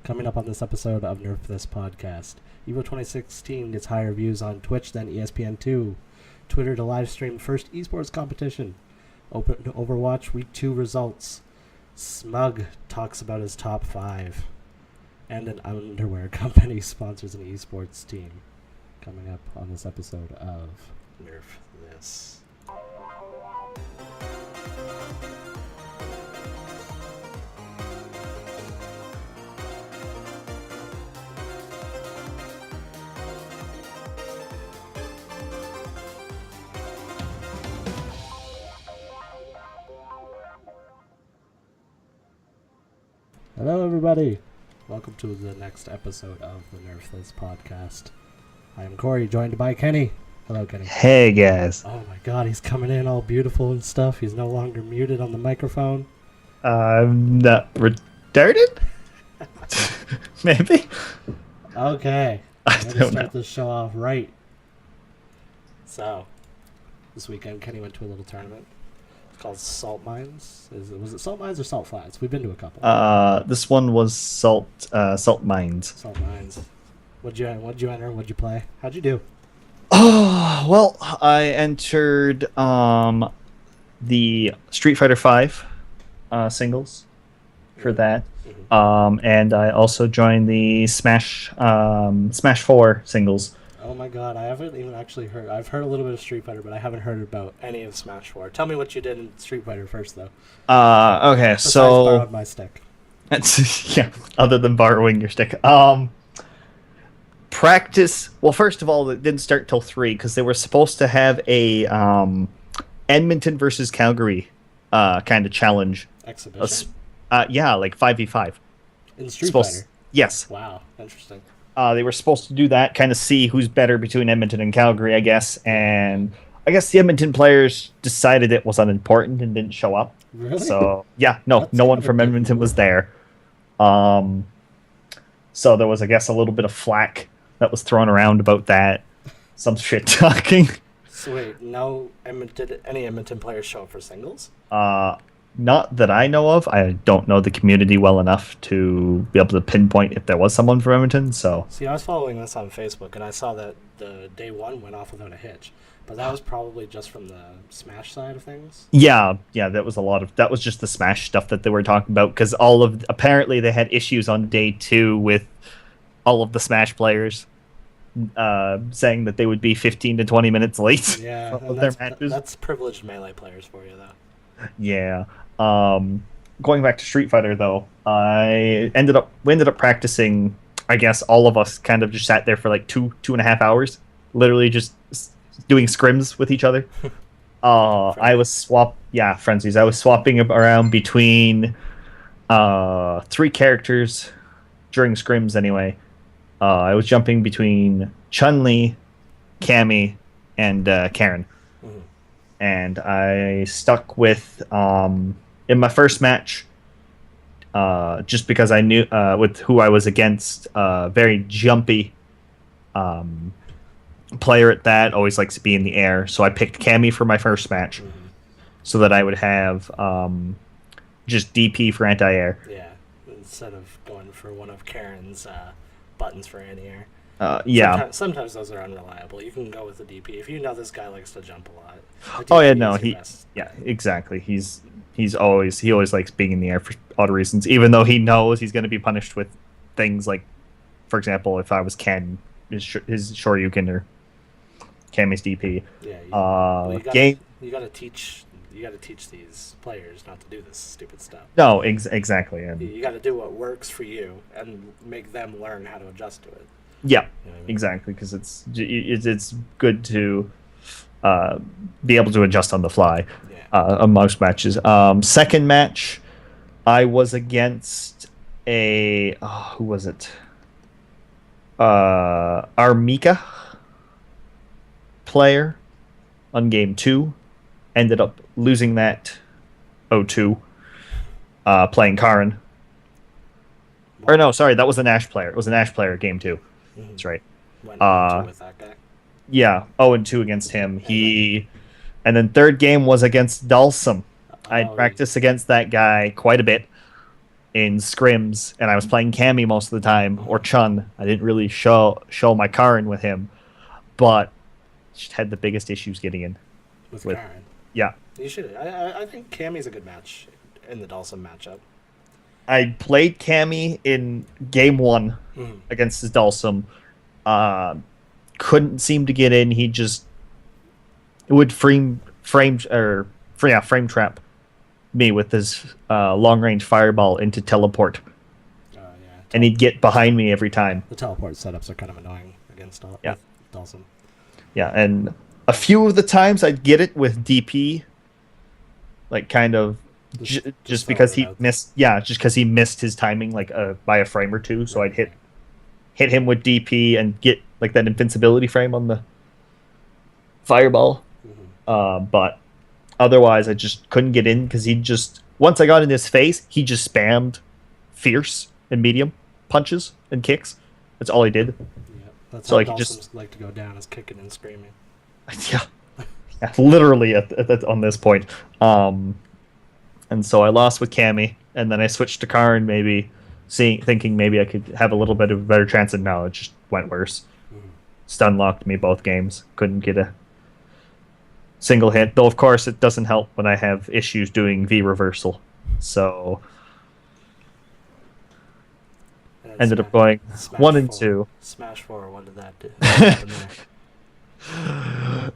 Coming up on this episode of Nerf This Podcast. EVO 2016 gets higher views on Twitch than ESPN2. Twitter to live stream first esports competition. OpenOverwatch Week 2 results. Smug talks about his top 5. And an underwear company sponsors an esports team. Coming up on this episode of Nerf This. Hello, everybody. Welcome to the next episode of the Nerf This Podcast. I am Corey, joined by Kenny. Hello, Kenny. Hey, guys. Oh my god, he's coming in all beautiful and stuff. He's no longer muted on the microphone. I'm not retarded? Maybe? Okay. I I'm don't gonna know. start this show off right. So, this weekend, Kenny went to a little tournament. It's called Salt Mines. Was it Salt Mines or Salt Flats? We've been to a couple. This one was Salt Mines. Salt Mines. What'd you enter? What'd you play? How'd you do? Oh, well, I entered the Street Fighter V singles for that. And I also joined the Smash 4 singles. Oh my god, I haven't even actually heard. I've heard a little bit of Street Fighter, but I haven't heard about any of Smash 4. Tell me what you did in Street Fighter first, though. Okay, Besides so borrowed my stick. yeah, other than borrowing your stick. Practice. Well, first of all, it didn't start till 3 because they were supposed to have a Edmonton versus Calgary kind of challenge. Exhibition? Yeah, like 5v5. In Street Fighter? Yes. Wow, interesting. They were supposed to do that, kind of see who's better between Edmonton and Calgary, I guess. And I guess the Edmonton players decided it was unimportant and didn't show up. Really? So, yeah, no one from Edmonton was there. So there was, I guess, a little bit of flack that was thrown around about that. Some shit talking. So wait, did any Edmonton players show up for singles? Not that I know of. I don't know the community well enough to be able to pinpoint if there was someone from Edmonton. So See, I was following this on Facebook, and I saw that the day one went off without a hitch. But that was probably just from the Smash side of things. yeah, that was that was just the Smash stuff that they were talking about because apparently they had issues on day 2 with all of the Smash players saying that they would be 15 to 20 minutes late. Yeah, of their matches. That's privileged Melee players for you, though. Yeah. Going back to Street Fighter though, we ended up practicing. I guess all of us kind of just sat there for like 2.5 hours, literally just doing scrims with each other. I was frenzies. I was swapping around between 3 characters during scrims anyway. I was jumping between Chun-Li, Cammy, and Karen. Mm-hmm. And I stuck with in my first match, just because I knew with who I was against, very jumpy player at that, always likes to be in the air. So I picked Cammy for my first match, so that I would have just DP for anti-air. Yeah, instead of going for one of Karen's buttons for anti-air. Yeah. Sometimes those are unreliable. You can go with the DP if you know this guy likes to jump a lot. Oh yeah, no, exactly. He always likes being in the air for odd reasons, even though he knows he's going to be punished with things like, for example, if I was Ken, his Shoryuken or Cammy's DP. Yeah, you got to teach these players not to do this stupid stuff. No, exactly. And you got to do what works for you and make them learn how to adjust to it. Yeah, you know what I mean? Exactly, because it's good to be able to adjust on the fly on most matches. Second match, I was against who was it? Armika player on game 2. Ended up losing that 0-2, playing Karen. Or no, sorry, that was an Ash player. It was an Ash player game 2. Mm-hmm. That's right. Went 0-2 with that guy. Yeah, 0-2 against him. And then third game was against Dalsum. I practiced against that guy quite a bit in scrims, and I was playing Cammy most of the time, or Chun. I didn't really show my Karin with him, but just had the biggest issues getting in. With Karin. Yeah. You should. I think Cammy's a good match in the Dhalsim matchup. I played Cammy in game 1 against his Dhalsim. Couldn't seem to get in. He just would frame trap me with his long range fireball into teleport. Yeah. And he'd get behind me every time. The teleport setups are kind of annoying against Dhalsim. Yeah, and a few of the times I'd get it with DP, like kind of just because he missed. Yeah, just because he missed his timing like by a frame or two. So I'd hit him with DP and get like that invincibility frame on the fireball. But otherwise, I just couldn't get in because he just once I got in his face, he just spammed fierce and medium punches and kicks. That's all he did. Yeah, that's so how like Dhalsims just like to go down, is kicking and screaming. Yeah, literally on this point. And so I lost with Cammy, and then I switched to Karin, maybe thinking maybe I could have a little bit of a better chance, and no, it just went worse. Stun locked me both games. Couldn't get a single hit, though. Of course, it doesn't help when I have issues doing V reversal. So ended up going Smash 1 and 4. 2. Smash 4. What did that do? What happened there?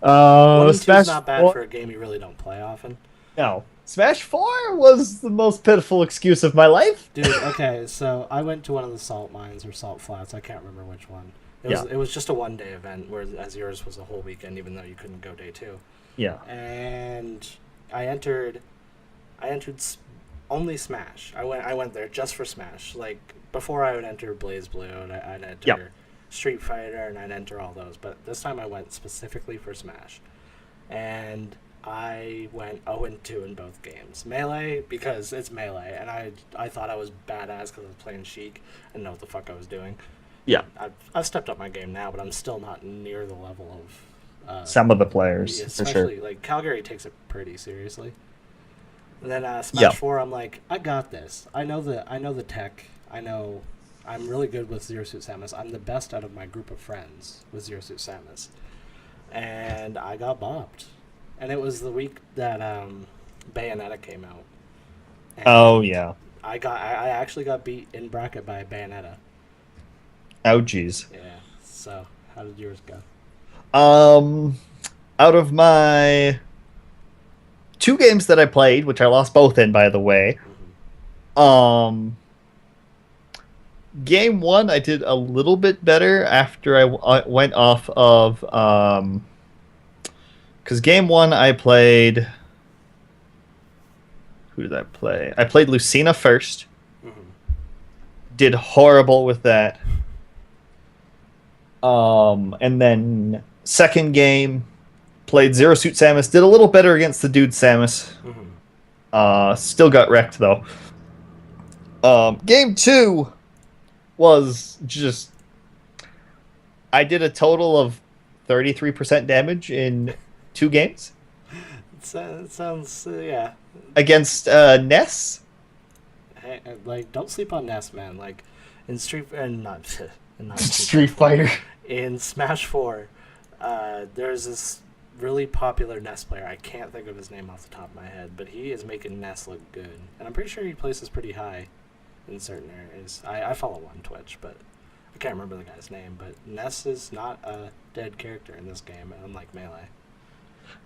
1 and 2 is not bad 4? for a game you really don't play often. No. Smash 4 was the most pitiful excuse of my life. Dude, okay, so I went to one of the salt mines or salt flats. I can't remember which one. It was just a one-day event, whereas yours was a whole weekend, even though you couldn't go day 2. Yeah. And I entered only Smash. I went there just for Smash. Like, before I would enter Blaze Blue, and I'd enter Street Fighter, and I'd enter all those. But this time I went specifically for Smash. And I went 0-2 in both games. Melee, because it's Melee, and I thought I was badass because I was playing Sheik and know what the fuck I was doing. Yeah. I've stepped up my game now, but I'm still not near the level of some of the players, especially, for sure. Like, Calgary takes it pretty seriously. And then Smash 4, I'm like, I got this. I know the tech. I'm really good with Zero Suit Samus. I'm the best out of my group of friends with Zero Suit Samus. And I got bopped. And it was the week that Bayonetta came out. And oh yeah. I actually got beat in bracket by Bayonetta. Oh jeez. Yeah. So how did yours go? Out of my 2 games that I played, which I lost both in, by the way. Game 1 I did a little bit better after I went off of because game 1 I played. Who did I play? I played Lucina first. Did horrible with that. And then second game played Zero Suit Samus. Did a little better against the dude Samus. Still got wrecked though. Game 2 was just. I did a total of 33% damage in 2 games. It sounds yeah. Against Ness. Hey, like, don't sleep on Ness, man. Like, in Street Fighter. In Smash 4, there's this really popular Ness player. I can't think of his name off the top of my head, but he is making Ness look good. And I'm pretty sure he places pretty high in certain areas. I follow him on Twitch, but I can't remember the guy's name. But Ness is not a dead character in this game, unlike Melee.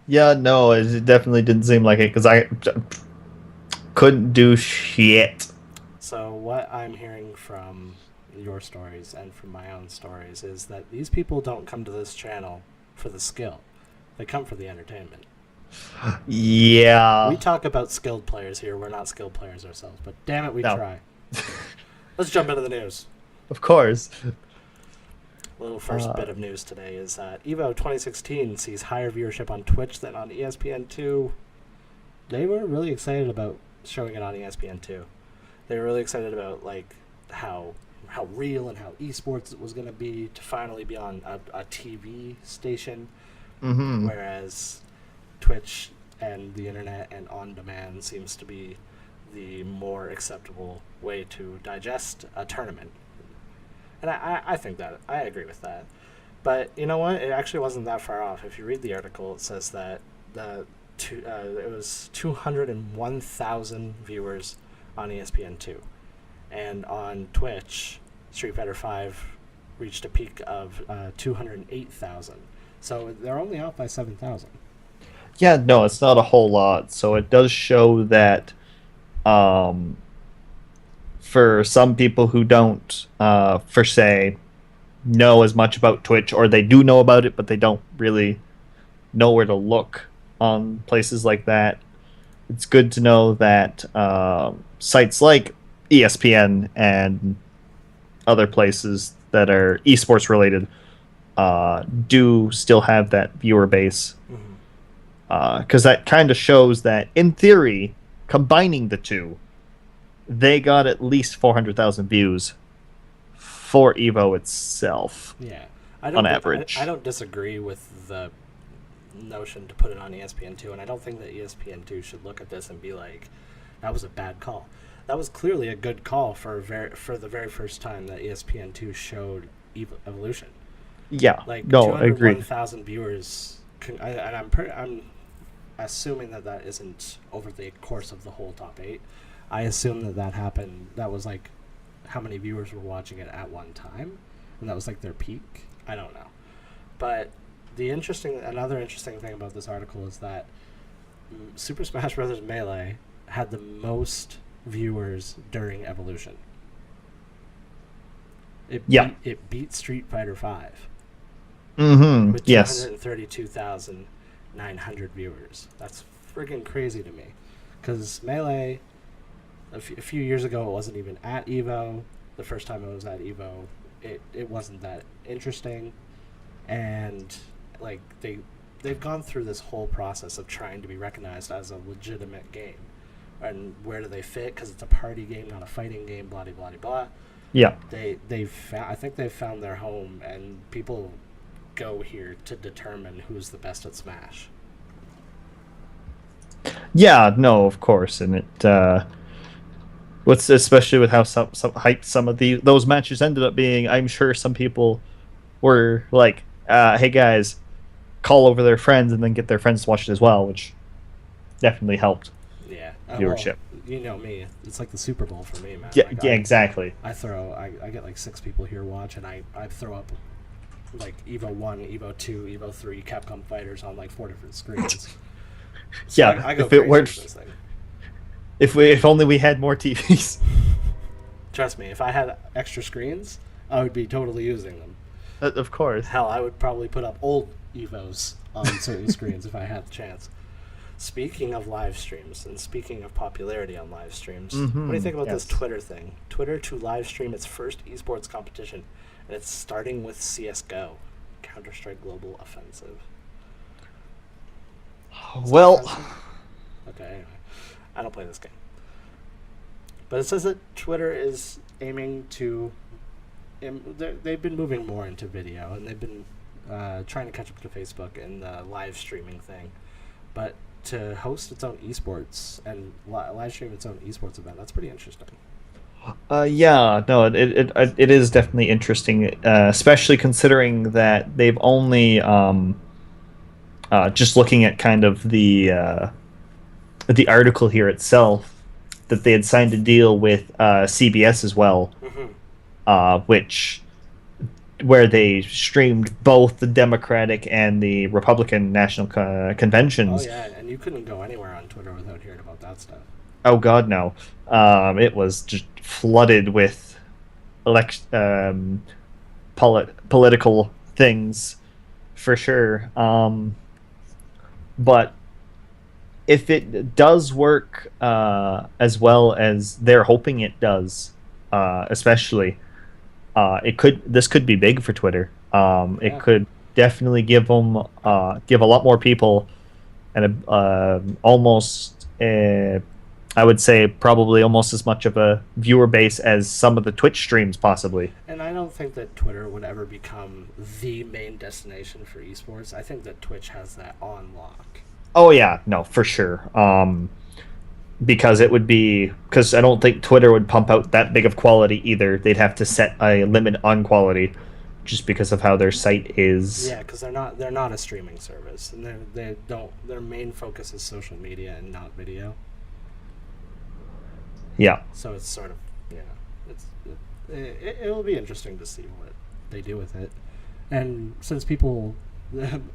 Yeah, no, it definitely didn't seem like it, because I couldn't do shit. So what I'm hearing from your stories and from my own stories is that these people don't come to this channel for the skill. They come for the entertainment. Yeah. We talk about skilled players here. We're not skilled players ourselves, but damn it, we try. Let's jump into the news. Of course. Little first bit of news today is that EVO 2016 sees higher viewership on Twitch than on ESPN2. They were really excited about showing it on ESPN2. They were really excited about like how real and how esports it was going to be to finally be on a TV station, whereas Twitch and the internet and on demand seems to be the more acceptable way to digest a tournament. And I think that I agree with that. But you know what? It actually wasn't that far off. If you read the article, it says that it was 201,000 viewers on ESPN2, and on Twitch, Street Fighter V reached a peak of 208,000. So they're only off by 7,000. Yeah, no, it's not a whole lot. So it does show that for some people who don't, for say, know as much about Twitch, or they do know about it, but they don't really know where to look on places like that, it's good to know that sites like ESPN and other places that are esports related do still have that viewer base. Because that kind of shows that, in theory, combining the two, they got at least 400,000 views for Evo itself. Yeah, on average. I don't disagree with the notion to put it on ESPN2, and I don't think that ESPN2 should look at this and be like, that was a bad call. That was clearly a good call for the very first time that ESPN2 showed Evolution. Yeah, like no, I agree. 201,000 viewers, and I'm assuming that isn't over the course of the whole top 8. I assume that happened. That was like how many viewers were watching it at one time, and that was like their peak. I don't know, but another interesting thing about this article is that Super Smash Bros. Melee had the most viewers during Evolution. It beat Street Fighter V. With 232,900 viewers. That's friggin' crazy to me. Because Melee, a few years ago, it wasn't even at Evo. The first time it was at Evo, it wasn't that interesting. And like they've gone through this whole process of trying to be recognized as a legitimate game. And where do they fit? Because it's a party game, not a fighting game. Blah blah blah blah. Yeah. I think they've found their home, and people go here to determine who's the best at Smash. Yeah, no, of course, and it what's especially with how some hyped some of those matches ended up being. I'm sure some people were like, "Hey guys, call over their friends and then get their friends to watch it as well," which definitely helped. Yeah, viewership. Well, you know me; it's like the Super Bowl for me, man. Yeah, like, exactly. I get like 6 people here watch, and I throw up like Evo 1, Evo 2, Evo 3, Capcom Fighters on like 4 different screens. So yeah, I go if it weren't, this thing. if only we had more TVs. Trust me, if I had extra screens, I would be totally using them. Of course. Hell, I would probably put up old Evos on certain screens if I had the chance. Speaking of live streams, and speaking of popularity on live streams, what do you think about this Twitter thing? Twitter to live stream its first esports competition, and it's starting with CSGO, Counter-Strike Global Offensive. Well, okay, anyway. I don't play this game. But it says that Twitter is aiming to... they've been moving more into video, and they've been trying to catch up to Facebook in the live streaming thing. But to host its own esports and live stream its own esports event, that's pretty interesting. Yeah, no, it is definitely interesting, especially considering that they've only just looking at kind of the article here itself, that they had signed a deal with CBS as well, where they streamed both the Democratic and the Republican national conventions. Oh yeah, and you couldn't go anywhere on Twitter without hearing about that stuff. Oh God, no! It was just flooded with political things, for sure. But if it does work as well as they're hoping it does, especially, this could be big for Twitter. It could definitely give them give a lot more people, and almost I would say probably almost as much of a viewer base as some of the Twitch streams possibly. And I don't think that Twitter would ever become the main destination for esports. I think that Twitch has that on lock. Oh yeah, no, for sure. because I don't think Twitter would pump out that big of quality either. They'd have to set a limit on quality, just because of how their site is. Yeah, because they're not a streaming service, and they don't. Their main focus is social media and not video. Yeah. So it's sort of it will be interesting to see what they do with it, and since people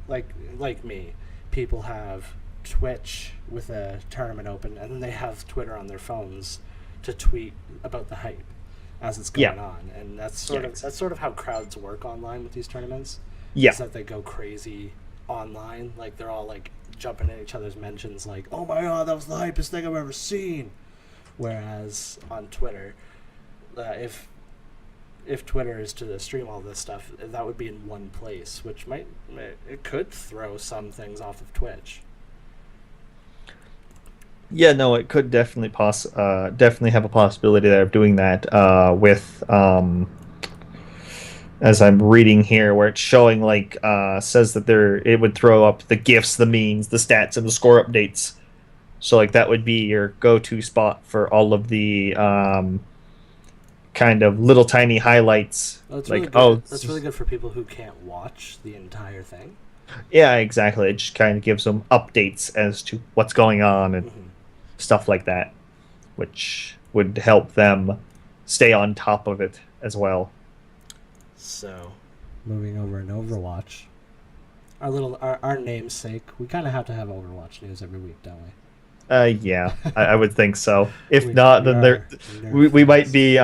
like me, people have Twitch with a tournament open, and then they have Twitter on their phones to tweet about the hype as it's going on, and that's sort of how crowds work online with these tournaments. Yeah, is that they go crazy online, like they're all like jumping in each other's mentions, like, "Oh my god, that was the hypest thing I've ever seen." Whereas on Twitter, if Twitter is to stream all this stuff, that would be in one place, which it could throw some things off of Twitch. Yeah, no, it could definitely definitely have a possibility there of doing that with as I'm reading here, where it's showing says that it would throw up the GIFs, the memes, the stats, and the score updates. So that would be your go-to spot for all of the kind of little tiny highlights. Well, that's really good for people who can't watch the entire thing. Yeah, exactly. It just kind of gives them updates as to what's going on and stuff like that, which would help them stay on top of it as well. So, moving over in Overwatch, our namesake, we kind of have to have Overwatch news every week, don't we? Yeah, I would think so. If not, then we might be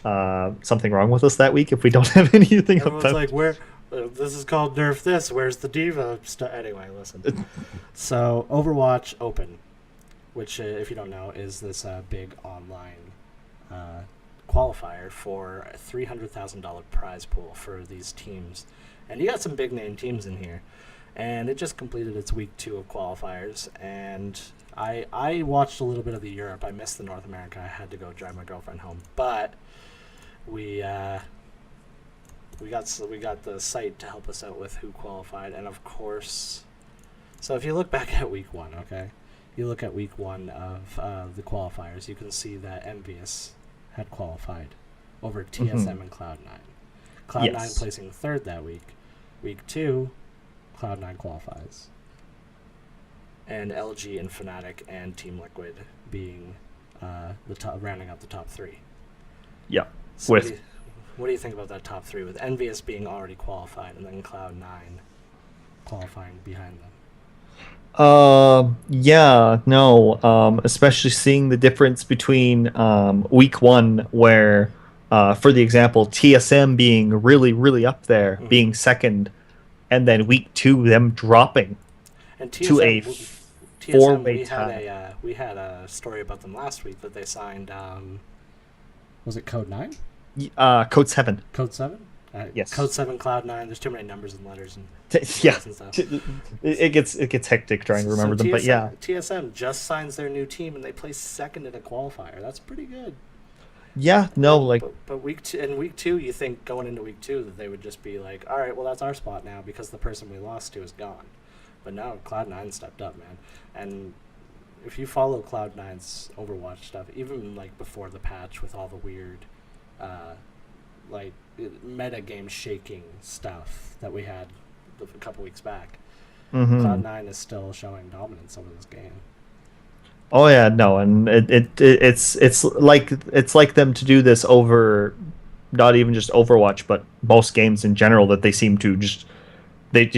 something wrong with us that week if we don't have anything. Everyone's like, where? This is called Nerf this. Where's the Diva stuff? Anyway, listen. So, Overwatch Open, which, if you don't know, is this big online qualifier for a $300,000 prize pool for these teams. And you got some big name teams in here. And it just completed its week 2 of qualifiers. And I watched a little bit of the Europe. I missed the North America. I had to go drive my girlfriend home. But we got the site to help us out with who qualified. And of course, so if you look back at week 1, okay? You look at week 1 of the qualifiers, you can see that Envious had qualified over TSM and Cloud9. Cloud9 placing 3rd that week. Week 2, Cloud9 qualifies. And LG and Fnatic and Team Liquid being rounding out the top 3. Yeah. So what do you think about that top 3 with Envious being already qualified and then Cloud9 qualifying behind them? Especially seeing the difference between week 1 where, for the example, TSM being really, really up there, being 2nd, and then week 2 them dropping and TSM, to a four-way tie. We had a story about them last week that they signed. Was it Code 9? Code 7. Code 7? Yes. Code 7, Cloud 9. There's too many numbers and letters and yeah. and stuff. It gets hectic trying to remember them, but yeah. TSM just signs their new team and they place 2nd in a qualifier. That's pretty good. Yeah, no, But week 2, you think going into week 2 that they would just be like, all right, well, that's our spot now because the person we lost to is gone. But no, Cloud9 stepped up, man. And if you follow Cloud9's Overwatch stuff, even before the patch with all the weird, meta game shaking stuff that we had a couple weeks back, Cloud9 is still showing dominance over this game. Oh yeah, no, and it's like them to do this over, not even just Overwatch, but most games in general, that they seem to just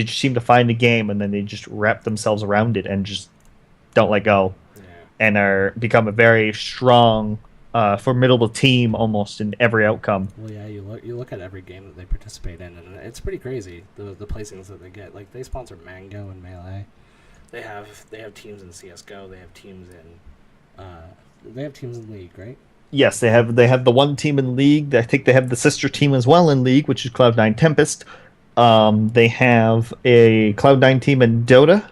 seem to find a game and then they just wrap themselves around it and just don't let go, and become a very strong, formidable team almost in every outcome. Well, yeah, you look at every game that they participate in, and it's pretty crazy the placings that they get. They sponsor Mango and Melee. They have teams in CS:GO. They have teams in League, right? Yes, they have the one team in League. I think they have the sister team as well in League, which is Cloud9 Tempest. They have a Cloud9 team in Dota.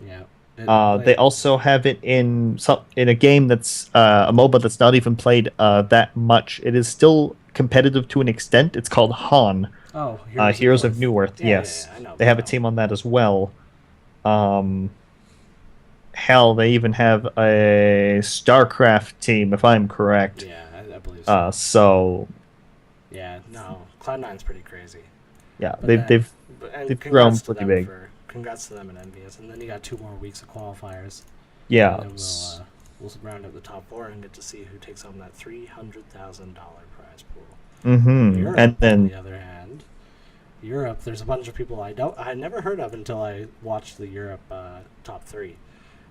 Yeah. They also have it in a game that's a MOBA that's not even played that much. It is still competitive to an extent. It's called Han. Oh, Heroes of Newerth. Yeah, yes, yeah, I know. They have a team on that as well. hell, they even have a StarCraft team, if I'm correct. Yeah, I believe so. So Yeah, no, Cloud9's pretty crazy. yeah, But then, and they've grown pretty big. congrats to them in Envious, and then you got 2 more weeks of qualifiers. Yeah. And then we'll round up the top 4 and get to see who takes home that $300,000 prize pool. Mm-hmm. Europe, And then, on the other hand, there's a bunch of people I never heard of until I watched the Europe top 3,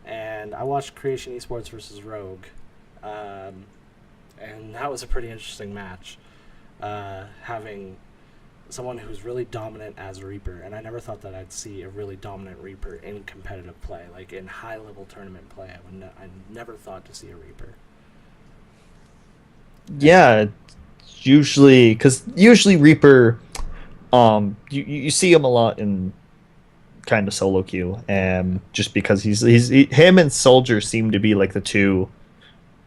and I watched Creation Esports versus Rogue, and that was a pretty interesting match, having someone who's really dominant as a Reaper, and I never thought that I'd see a really dominant Reaper in competitive play, like in high-level tournament play. I never thought to see a Reaper. yeah, because usually Reaper, you see him a lot in kind of solo queue, and just because him and Soldier seem to be like the two.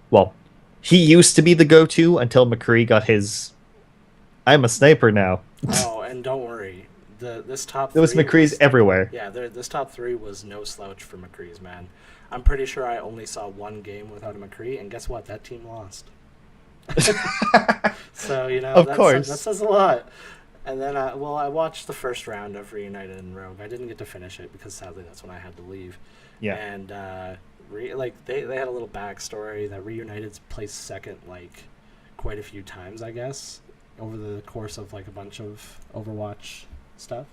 Well, he used to be the go-to until McCree got his. I'm a sniper now. Oh, and don't worry, this top. There was McCree's everywhere. Yeah, this top 3 was no slouch for McCree's, man. I'm pretty sure I only saw 1 game without a McCree, and guess what? That team lost. So Of course, that says a lot. And then, I watched the first round of Reunited and Rogue. I didn't get to finish it because sadly that's when I had to leave. Yeah. And they had a little backstory that Reunited's placed second quite a few times, I guess, over the course of a bunch of Overwatch stuff.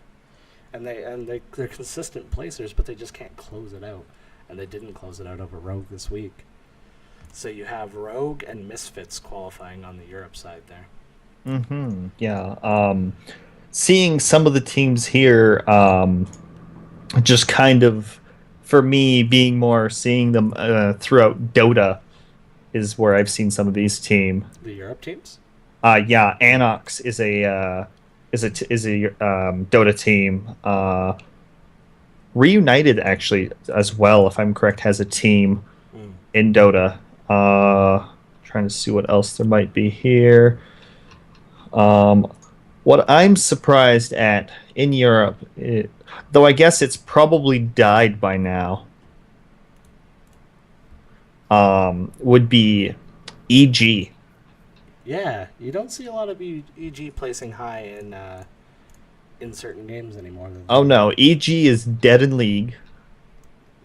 And they're consistent placers, but they just can't close it out. And they didn't close it out over Rogue this week. So you have Rogue and Misfits qualifying on the Europe side there. Mm-hmm. Yeah. Seeing some of the teams here, just kind of, for me, being more seeing them throughout Dota is where I've seen some of these teams. The Europe teams? Yeah. Anox is a Dota team. Reunited actually as well, if I'm correct, has a team in Dota. Trying to see what else there might be here. What I'm surprised at in Europe, though I guess it's probably died by now, would be EG. Yeah, you don't see a lot of EG placing high in certain games anymore. Oh no, EG is dead in League.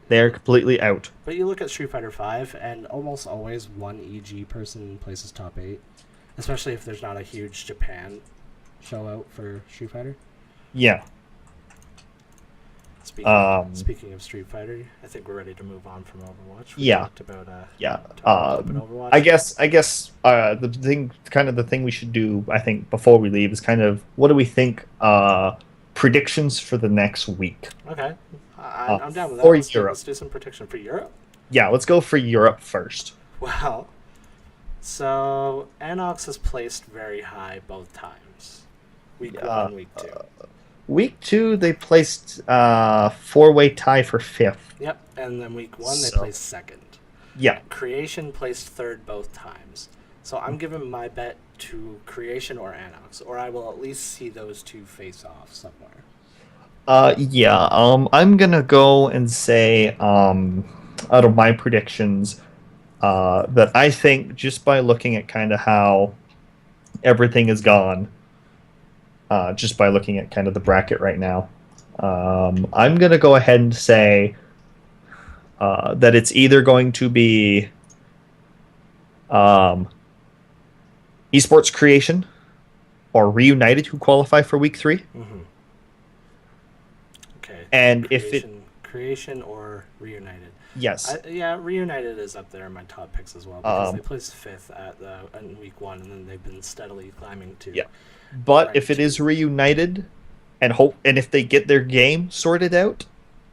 They're completely out. But you look at Street Fighter V, and almost always one EG person places top 8, especially if there's not a huge Japan show out for Street Fighter. Yeah. Speaking of Street Fighter, I think we're ready to move on from Overwatch. We talked about OpenOverwatch. I guess the thing we should do, I think, before we leave is kind of what do we think predictions for the next week. Okay. I'm down with that. For Europe. Europe. Let's do some prediction for Europe. Yeah, let's go for Europe first. Well, so Anox has placed very high both times. Week 1 and week 2. Week 2, they placed 4-way tie for 5th. Yep, and then week 1, they placed 2nd. Yeah. Creation placed 3rd both times. So I'm giving my bet to Creation or Anox, or I will at least see those two face off somewhere. I'm gonna go and say, out of my predictions, that I think just by looking at kind of how everything is gone, just by looking at kind of the bracket right now, I'm gonna go ahead and say that it's either going to be Esports Creation or Reunited who qualify for week 3. Mm-hmm. Okay. And Creation or Reunited. Yes. Reunited is up there in my top picks as well because they placed 5th in week 1 and then they've been steadily climbing to. Yeah. But if it is Reunited and if they get their game sorted out,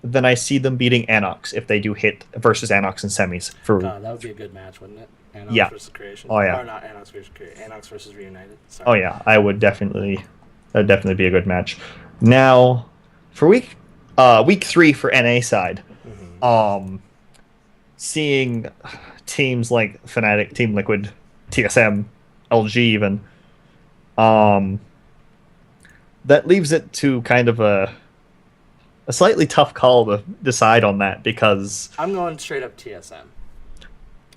then I see them beating Anox if they do hit versus Anox in semis. That would be a good match, wouldn't it? Anox versus Creation. Oh yeah. Or not Anox versus Creation. Anox versus Reunited. Sorry. Oh yeah, that'd definitely be a good match. Now, for week 3 for NA side, seeing teams like Fnatic, Team Liquid, TSM, LG even, that leaves it to kind of a slightly tough call to decide on that because I'm going straight up TSM.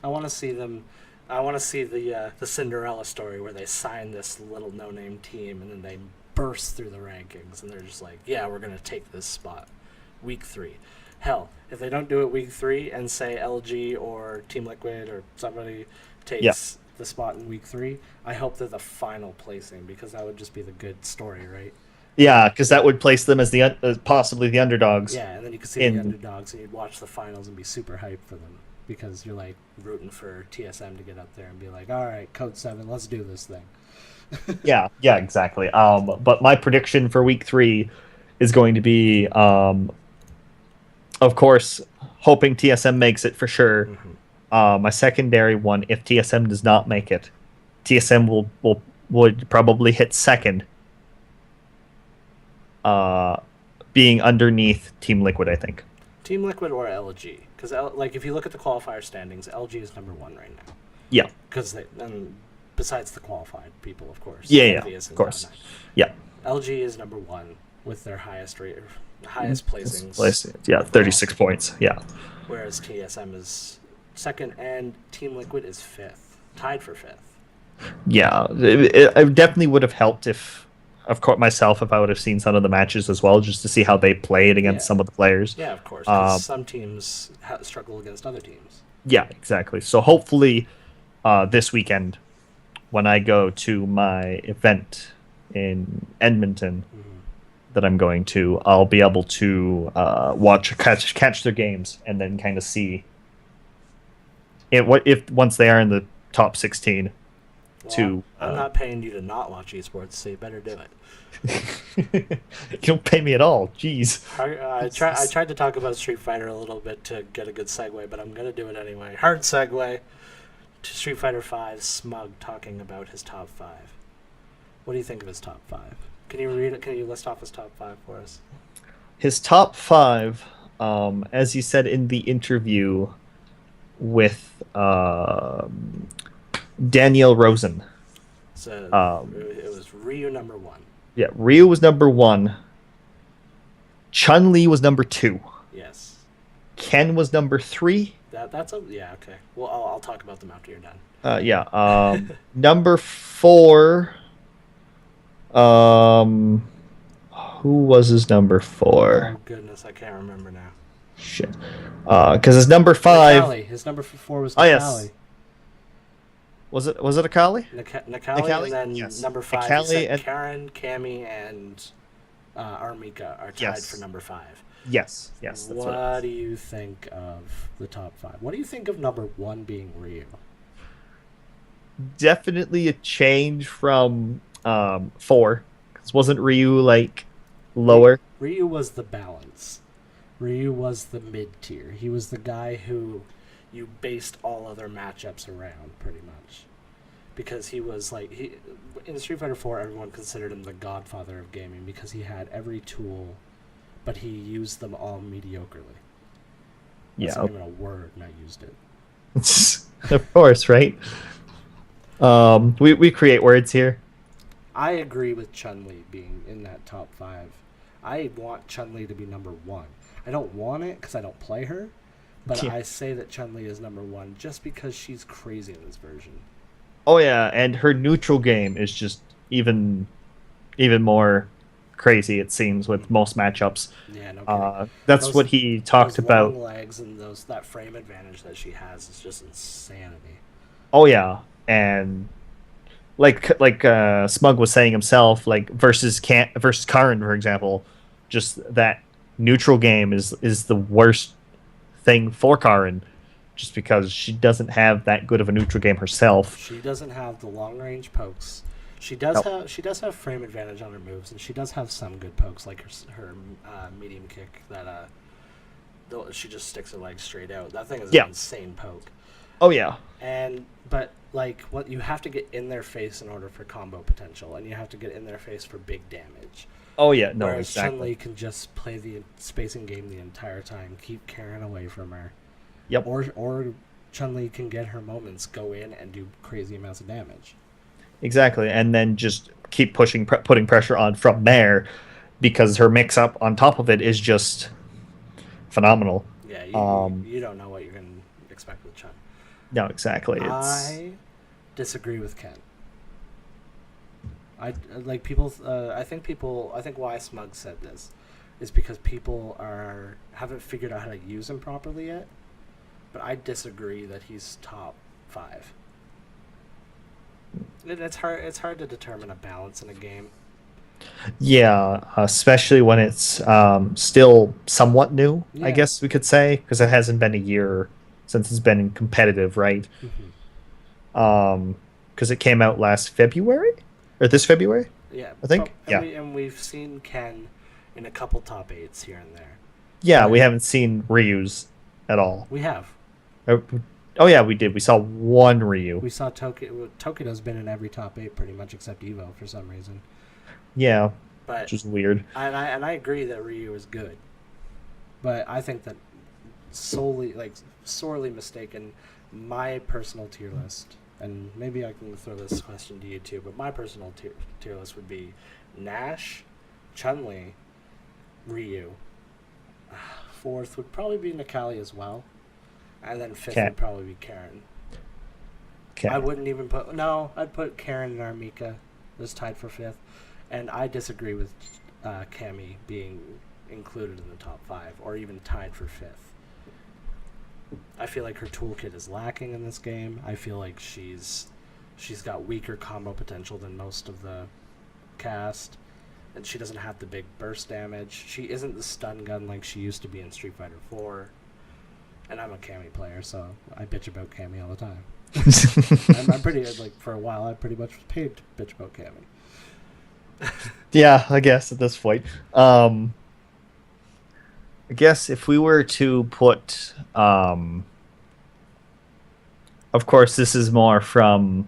I want to see them. I want to see the Cinderella story where they sign this little no-name team and then they burst through the rankings and they're just like, yeah, we're gonna take this spot, week 3. Hell, if they don't do it week 3 and say LG or Team Liquid or somebody takes the spot in week 3, I hope they're the final placing because that would just be the good story, right? yeah, because that would place them as possibly the underdogs. Yeah, and then you could see the underdogs and you'd watch the finals and be super hyped for them because you're like rooting for TSM to get up there and be like, all right, Code 7, let's do this thing. Yeah, exactly. But my prediction for week 3 is going to be, of course, hoping TSM makes it for sure. Mm-hmm. My secondary one, if TSM does not make it, TSM would probably hit second, being underneath Team Liquid, I think. Team Liquid or LG? Because like if you look at the qualifier standings, LG is number 1 right now. Yeah. Because besides the qualified people, of course. Yeah, of course. Yeah. LG is number 1 with their highest placings. Yeah, 36 points. Yeah. Whereas TSM is second and Team Liquid is 5th, tied for 5th. Yeah, it definitely would have helped if I would have seen some of the matches as well, just to see how they played against some of the players. Yeah, of course. Because some teams struggle against other teams. Yeah, exactly. So hopefully, this weekend, when I go to my event in Edmonton, that I'm going to, I'll be able to catch their games and then kind of see if once they are in the top 16. Well, I'm not paying you to not watch esports, so you better do it. You don't pay me at all. Jeez. I tried to talk about Street Fighter a little bit to get a good segue, but I'm gonna do it anyway. Hard segue to Street Fighter V. Smug talking about his top 5. What do you think of his top 5? Can you read it? Can you list off his top 5 for us? His top 5, as he said in the interview with Danielle Rosen. So it was Ryu number 1. Yeah, Ryu was number 1. Chun-Li was number 2. Yes. Ken was number 3. Yeah, okay. Well, I'll talk about them after you're done. Yeah. Number 4. Who was his number 4? Oh goodness, I can't remember now. Shit. Because his number 5. Nakali. His number 4 was Nakali. Oh yes. Was it Akali? Nakali, and then yes. number 5. Akali and Karen, Cammy, and Armika are tied for number 5. Yes. That's what do you think of the top 5? What do you think of number 1 being Ryu? Definitely a change from 4. Because wasn't Ryu like lower? Ryu was the balance. Ryu was the mid tier. He was the guy who you based all other matchups around, pretty much, because he was like in Street Fighter 4, everyone considered him the godfather of gaming because he had every tool, but he used them all mediocrely. That's not even a word, and I used it. Of course, right? We create words here. I agree with Chun-Li being in that top 5. I want Chun-Li to be number 1. I don't want it because I don't play her, but I say that Chun-Li is number 1 just because she's crazy in this version. Oh yeah, and her neutral game is just even more crazy, it seems, with most matchups. Yeah, no kidding. That's what he talked about. Long legs and that frame advantage that she has is just insanity. Oh yeah, and like Smug was saying himself, like versus Karin, for example, just that neutral game is the worst thing for Karin, just because she doesn't have that good of a neutral game herself. She doesn't have the long range pokes. She does have frame advantage on her moves, and she does have some good pokes, like her medium kick that she just sticks her legs straight out. That thing is an insane poke. Oh yeah. But like, what you have to get in their face in order for combo potential, and you have to get in their face for big damage. Oh yeah, no, Whereas exactly. Chun-Li can just play the spacing game the entire time, keep Karen away from her. Yep. Or Chun-Li can get her moments, go in and do crazy amounts of damage. Exactly, and then just keep putting pressure on from there. because her mix-up on top of it is just phenomenal. Yeah, you don't know what you're going to expect with Chun. No, exactly. I disagree with Ken. I think why Smug said this is because people haven't figured out how to use him properly yet. But I disagree that he's top 5. It's hard to determine a balance in a game. Yeah, especially when it's still somewhat new, Yeah. I guess we could say, because it hasn't been a year since it's been competitive, right? Because it came out last February or this February. Yeah, I think. And we've seen Ken in a couple top 8s here and there. Yeah, we haven't seen Ryu's at all. We have. Oh yeah, we did. We saw one Ryu. We saw Tokido's been in every top 8 pretty much except Evo for some reason. Yeah, but which is weird. And I agree that Ryu is good, but I think that sorely mistaken. My personal tier list, and maybe I can throw this question to you too, but my personal tier list would be Nash, Chun-Li, Ryu. 4th would probably be Nikali as well, and then 5th would probably be Karen. I wouldn't even I'd put Karen and Armika as tied for 5th, and I disagree with Cammy being included in the top 5 or even tied for 5th. I feel like her toolkit is lacking in this game. I feel like she's got weaker combo potential than most of the cast, and she doesn't have the big burst damage. She isn't the stun gun like she used to be in Street Fighter 4. And I'm a Cammy player, so I bitch about Cammy all the time. I'm pretty for a while I pretty much was paid to bitch about Cammy. Yeah, I guess at this point. I guess if we were to put, of course, this is more from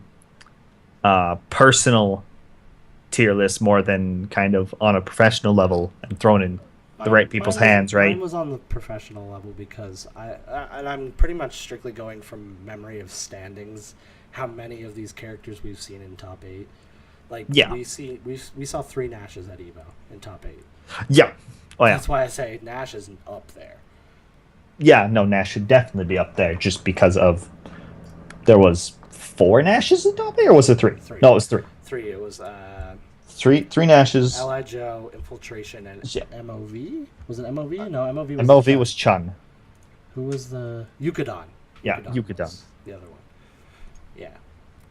personal tier list more than kind of on a professional level and thrown in the right people's hands, right? Mine was on the professional level because I'm pretty much strictly going from memory of standings. How many of these characters we've seen in top 8? We saw 3 Nashes at Evo in top 8. Yeah. Oh, yeah. That's why I say Nash isn't up there. Yeah, no, Nash should definitely be up there just because of there was 4 Nashes in top 8, or was it 3? 3. No, it was 3. 3. It was three Nashes. L.I. Joe, Infiltration, and MOV. Was it MOV? No, MOV was MOV was Chun. Who was the Yukadon? Yeah, Yukadon. The other one. Yeah.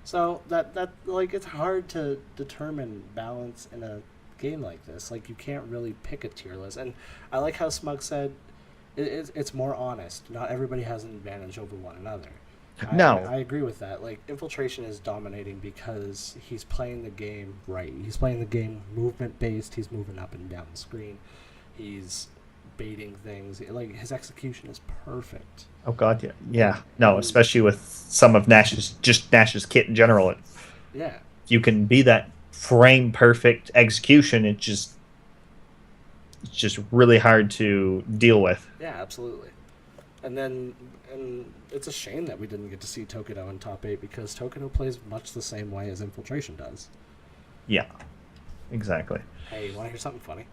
So that it's hard to determine balance in a game like this. You can't really pick a tier list. And I like how Smug said it's more honest. Not everybody has an advantage over one another. I agree with that. Infiltration is dominating because he's playing the game right. He's playing the game movement based. He's moving up and down the screen. He's baiting things. His execution is perfect. Oh god, yeah. Yeah. No, especially with some of Nash's kit in general. Yeah. You can be that frame perfect execution. It's just really hard to deal with. Yeah, absolutely. And it's a shame that we didn't get to see Tokido in top 8 because Tokido plays much the same way as Infiltration does. Yeah, exactly. Hey, you want to hear something funny?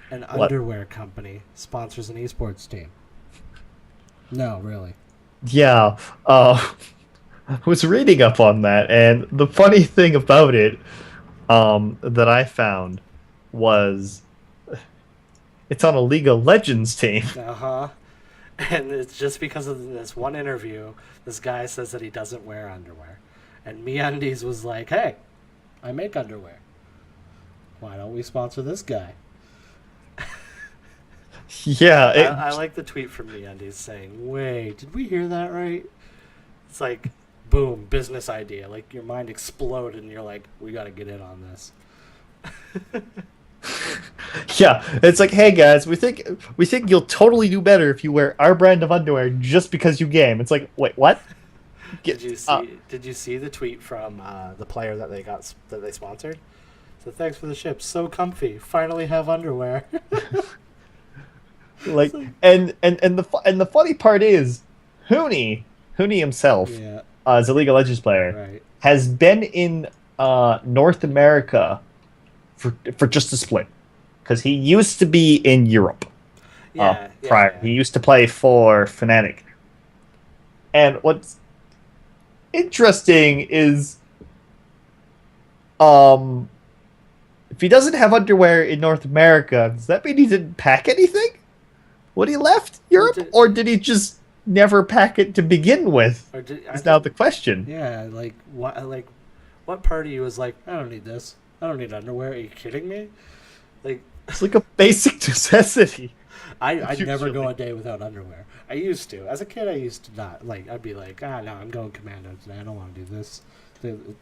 An What? underwear company sponsors an esports team. No, really. Yeah, I was reading up on that, and the funny thing about it that I found was it's on a League of Legends team. Uh-huh. And it's just because of this one interview, this guy says that he doesn't wear underwear. And MeUndies was like, hey, I make underwear. Why don't we sponsor this guy? Yeah. I like the tweet from MeUndies saying, wait, did we hear that right? It's like, boom, business idea. Your mind exploded and you're like, we got to get in on this. Yeah, it's like, hey guys, we think you'll totally do better if you wear our brand of underwear just because you game. It's like, wait, what? Did you see the tweet from the player that they sponsored? So thanks for the ship, so comfy. Finally have underwear. And the funny part is, Hooney himself, yeah. As a League of Legends player, Right. has been in North America for just a split, because he used to be in Europe. Prior, he used to play for Fnatic. And what's interesting is, if he doesn't have underwear in North America, does that mean he didn't pack anything when he left Europe, or did he just never pack it to begin with? Is now the question. Yeah, like what part of you was like, I don't need this. I don't need underwear. Are you kidding me? Like, it's like a basic necessity. I'd never go a day without underwear. I used to. As a kid, I used to not. Like, I'd be like, no, I'm going commando today. I don't want to do this.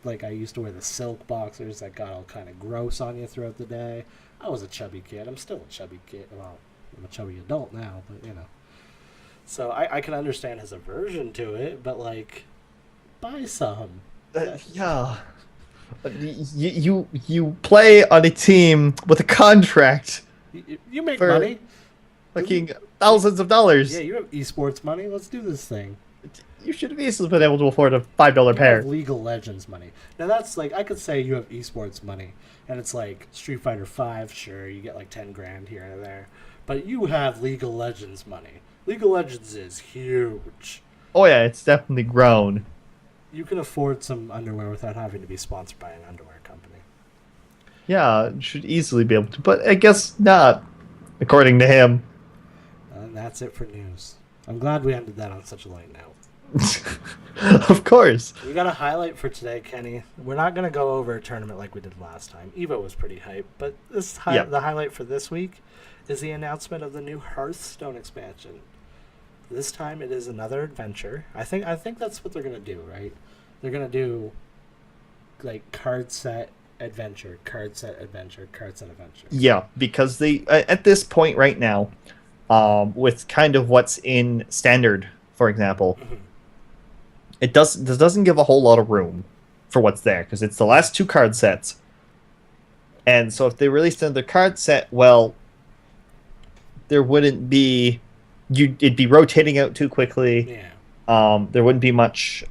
Like, I used to wear the silk boxers that got all kind of gross on you throughout the day. I was a chubby kid. I'm still a chubby kid. Well, I'm a chubby adult now, but, you know. So I can understand his aversion to it, but, like, buy some. Yeah. You play on a team with a contract. You make money. Fucking thousands of dollars. Yeah, you have esports money. Let's do this thing. You should have easily been able to afford a $5 pair. You have League of Legends money. Now that's like, I could say you have esports money, and it's like Street Fighter V. Sure, you get like 10 grand here and there, but you have League of Legends money. League of Legends is huge. Oh yeah, it's definitely grown. You can afford some underwear without having to be sponsored by an underwear company. Yeah, should easily be able to, but I guess not, according to him. And that's it for news. I'm glad we ended that on such a light note. Of course. We got a highlight for today, Kenny. We're not going to go over a tournament like we did last time. Evo was pretty hype, but the highlight for this week is the announcement of the new Hearthstone expansion. This time it is another adventure. I think that's what they're going to do, right? They're going to do like card set adventure, card set adventure, card set adventure. Yeah, because they at this point right now, with kind of what's in standard, for example, it doesn't give a whole lot of room for what's there, because it's the last two card sets. And so if they released another card set, well, there wouldn't be... it'd be rotating out too quickly. Yeah. There wouldn't be much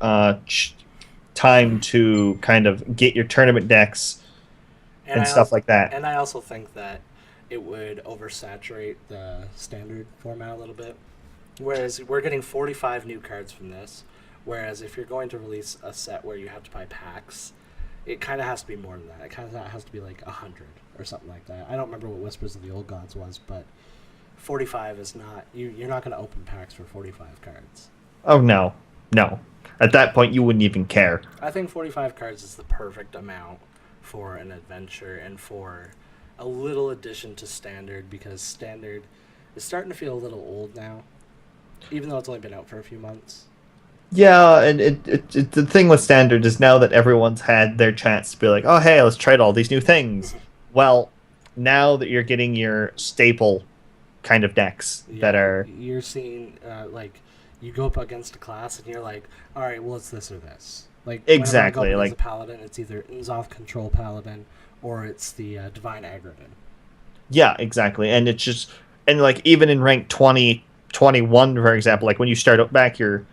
time to kind of get your tournament decks and stuff like that. And I also think that it would oversaturate the standard format a little bit. Whereas we're getting 45 new cards from this. Whereas if you're going to release a set where you have to buy packs, it kind of has to be more than that. It kind of has to be like 100 or something like that. I don't remember what Whispers of the Old Gods was, but 45 is not... You're not going to open packs for 45 cards. Oh, no. No. At that point, you wouldn't even care. I think 45 cards is the perfect amount for an adventure and for a little addition to standard, because standard is starting to feel a little old now, even though it's only been out for a few months. Yeah, and the thing with standard is now that everyone's had their chance to be like, oh, hey, let's try all these new things. Well, now that you're getting your staple kind of decks that are... You're seeing, like, you go up against a class and you're like, all right, well, it's this or this. Like, exactly. Like, as a paladin, it's either Inzoth Control Paladin or it's the Divine Aggredin. Yeah, exactly. And it's just... And, like, even in rank 20, 21, for example, like, when you start up back your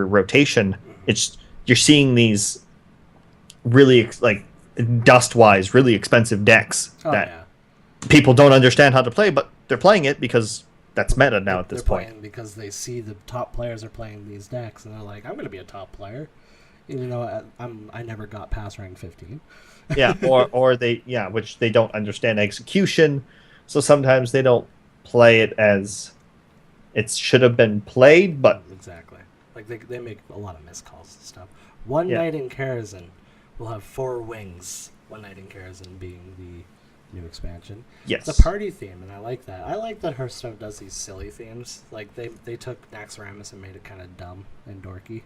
rotation, it's... You're seeing these really, like, dust-wise, really expensive decks that people don't understand how to play, but they're playing it because that's meta now at this point. Playing because they see the top players are playing these decks, and they're like, I'm going to be a top player, even though I never got past rank 15. Yeah, or they which they don't understand execution, so sometimes they don't play it as it should have been played. But exactly, like they make a lot of miscalls and stuff. One Knight in Karazhan will have 4 wings. One Knight in Karazhan being the new expansion. Yes. It's a party theme, and I like that. I like that Hearthstone does these silly themes. Like, they took Naxxramas and made it kind of dumb and dorky.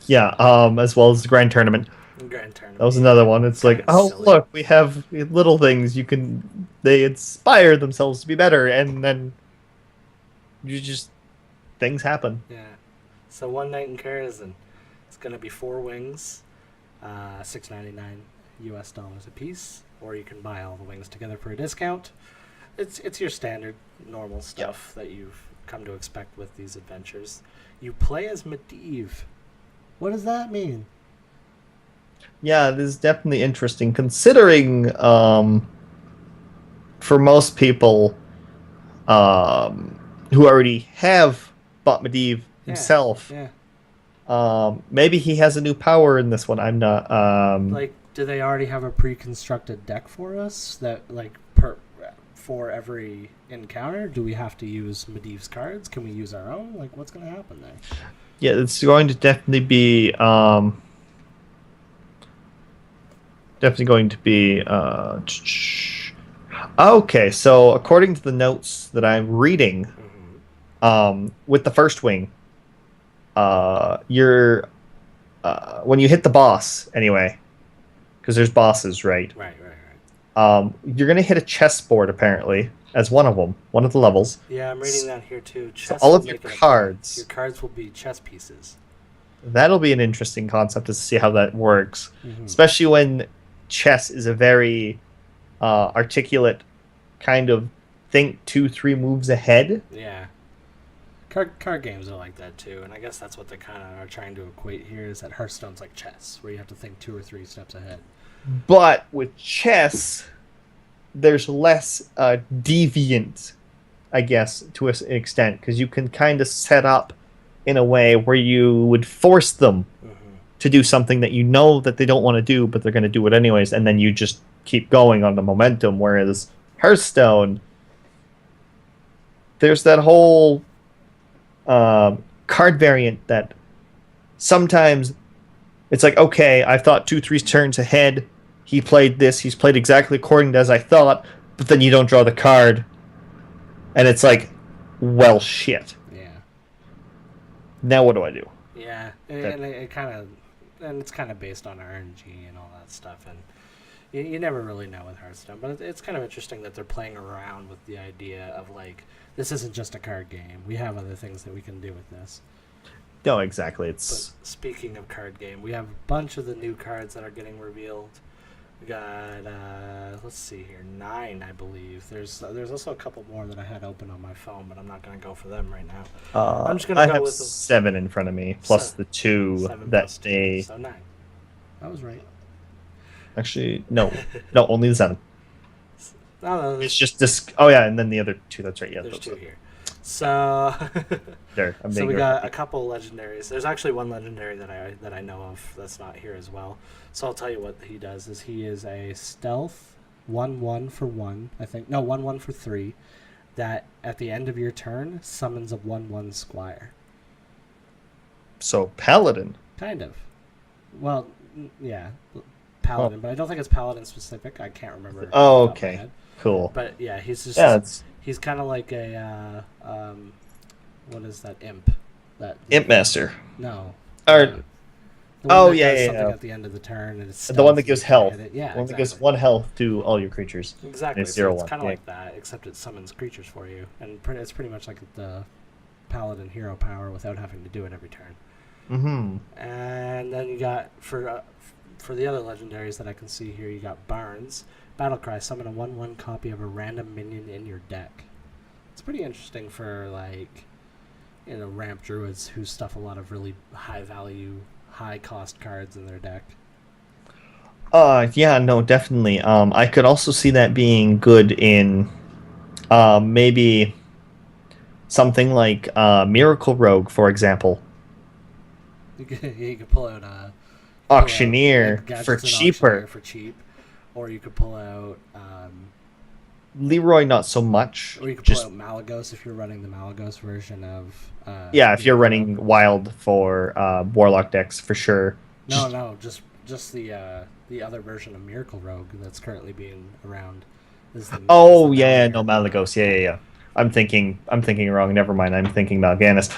Yeah, as well as the Grand Tournament. That was another one. It's like, oh, silly. Look, we have little things they inspire themselves to be better, and then things happen. Yeah. So One Knight in Karazhan, it's going to be 4 wings, $6.99 US a piece, or you can buy all the wings together for a discount. It's your standard normal stuff that you've come to expect with these adventures. You play as Medivh. What does that mean? Yeah, this is definitely interesting, considering for most people who already have bought Medivh Yeah, himself, yeah. maybe he has a new power in this one. I'm not. Like, do they already have a pre-constructed deck for us that, like, for every encounter? Do we have to use Medivh's cards? Can we use our own? Like, what's going to happen there? Yeah, it's going to definitely be okay. So according to the notes that I'm reading, with the first wing, you're when you hit the boss anyway, because there's bosses, right? Right, right, right. You're gonna hit a chessboard apparently as one of them, one of the levels. Yeah, I'm reading that here too. So Chess all will of your make it cards, your cards will be chess pieces. that'll be an interesting concept to see how that works, Mm-hmm. especially when chess is a very articulate kind of think 2-3 moves ahead. Yeah. Card games are like that too, and I guess that's what they kind of are trying to equate here, is that Hearthstone's like chess, where you have to think 2 or 3 steps ahead. But with chess, there's less deviant, I guess, to an extent, because you can kind of set up in a way where you would force them to do something that you know that they don't want to do, but they're going to do it anyways, and then you just keep going on the momentum. Whereas Hearthstone, there's that whole card variant that sometimes it's like, okay, I've thought 2-3 turns ahead. He played this. He's played exactly according to as I thought, but then you don't draw the card, and it's like, well, shit. Yeah. Now what do I do? Yeah, and it's kind of based on RNG and all that stuff, and you never really know with Hearthstone. But it's kind of interesting that they're playing around with the idea of, like, this isn't just a card game. We have other things that we can do with this. No, exactly. It's But speaking of card game, we have a bunch of the new cards that are getting revealed. We got let's see here, 9, I believe. There's also a couple more that I had open on my phone, but I'm not going to go for them right now. I'm just going to I go have with 7 in front of me, plus the 2 7 that plus 2, they so 9. I was right. actually no, only the 7. No, It's just this. Oh yeah, and then the other 2. That's right. Yeah, there's those 2 are- here. So, There, I'm so being we very- got a couple legendaries. There's actually one legendary that I know of that's not here as well. So I'll tell you what he does. Is he is a stealth 1/1 for 1. I think no 1/1 for 3. That at the end of your turn summons a 1/1 squire. So paladin. Kind of. Well, yeah, paladin, but I don't think it's paladin specific. I can't remember. Oh, off the top of my okay. head. Cool. But yeah, he's just Yeah, he's kind of like a what is that imp? That Imp Master. No. Or the one oh, that yeah, does yeah, something yeah. at the end of the turn, and it's The one that stealth, gives you can't health. hit it. Yeah, The one that gives exactly. 1 health to all your creatures. Exactly. It's So 0/1, it's kind of yeah. like that, except it summons creatures for you, and it's pretty much like the paladin hero power without having to do it every turn. Mm-hmm. And then you got for the other legendaries that I can see here, you got Barnes. Battlecry, summon a 1/1 copy of a random minion in your deck. It's pretty interesting for, like, ramp druids who stuff a lot of really high value, high cost cards in their deck. Yeah, no, definitely. I could also see that being good in maybe something like Miracle Rogue, for example. You could pull out Auctioneer gadgets for and cheaper. Auctioneer for cheap, or you could pull out Leroy, not so much. or you could Just pull out Malagos if you're running the Malagos version of. yeah, if you're running Wild for Warlock decks, for sure. No, just the other version of Miracle Rogue that's currently being around. Is the, Oh is the yeah, Malagos. no Malagos. Yeah. I'm thinking wrong. Never mind. I'm thinking Mal'Ganis.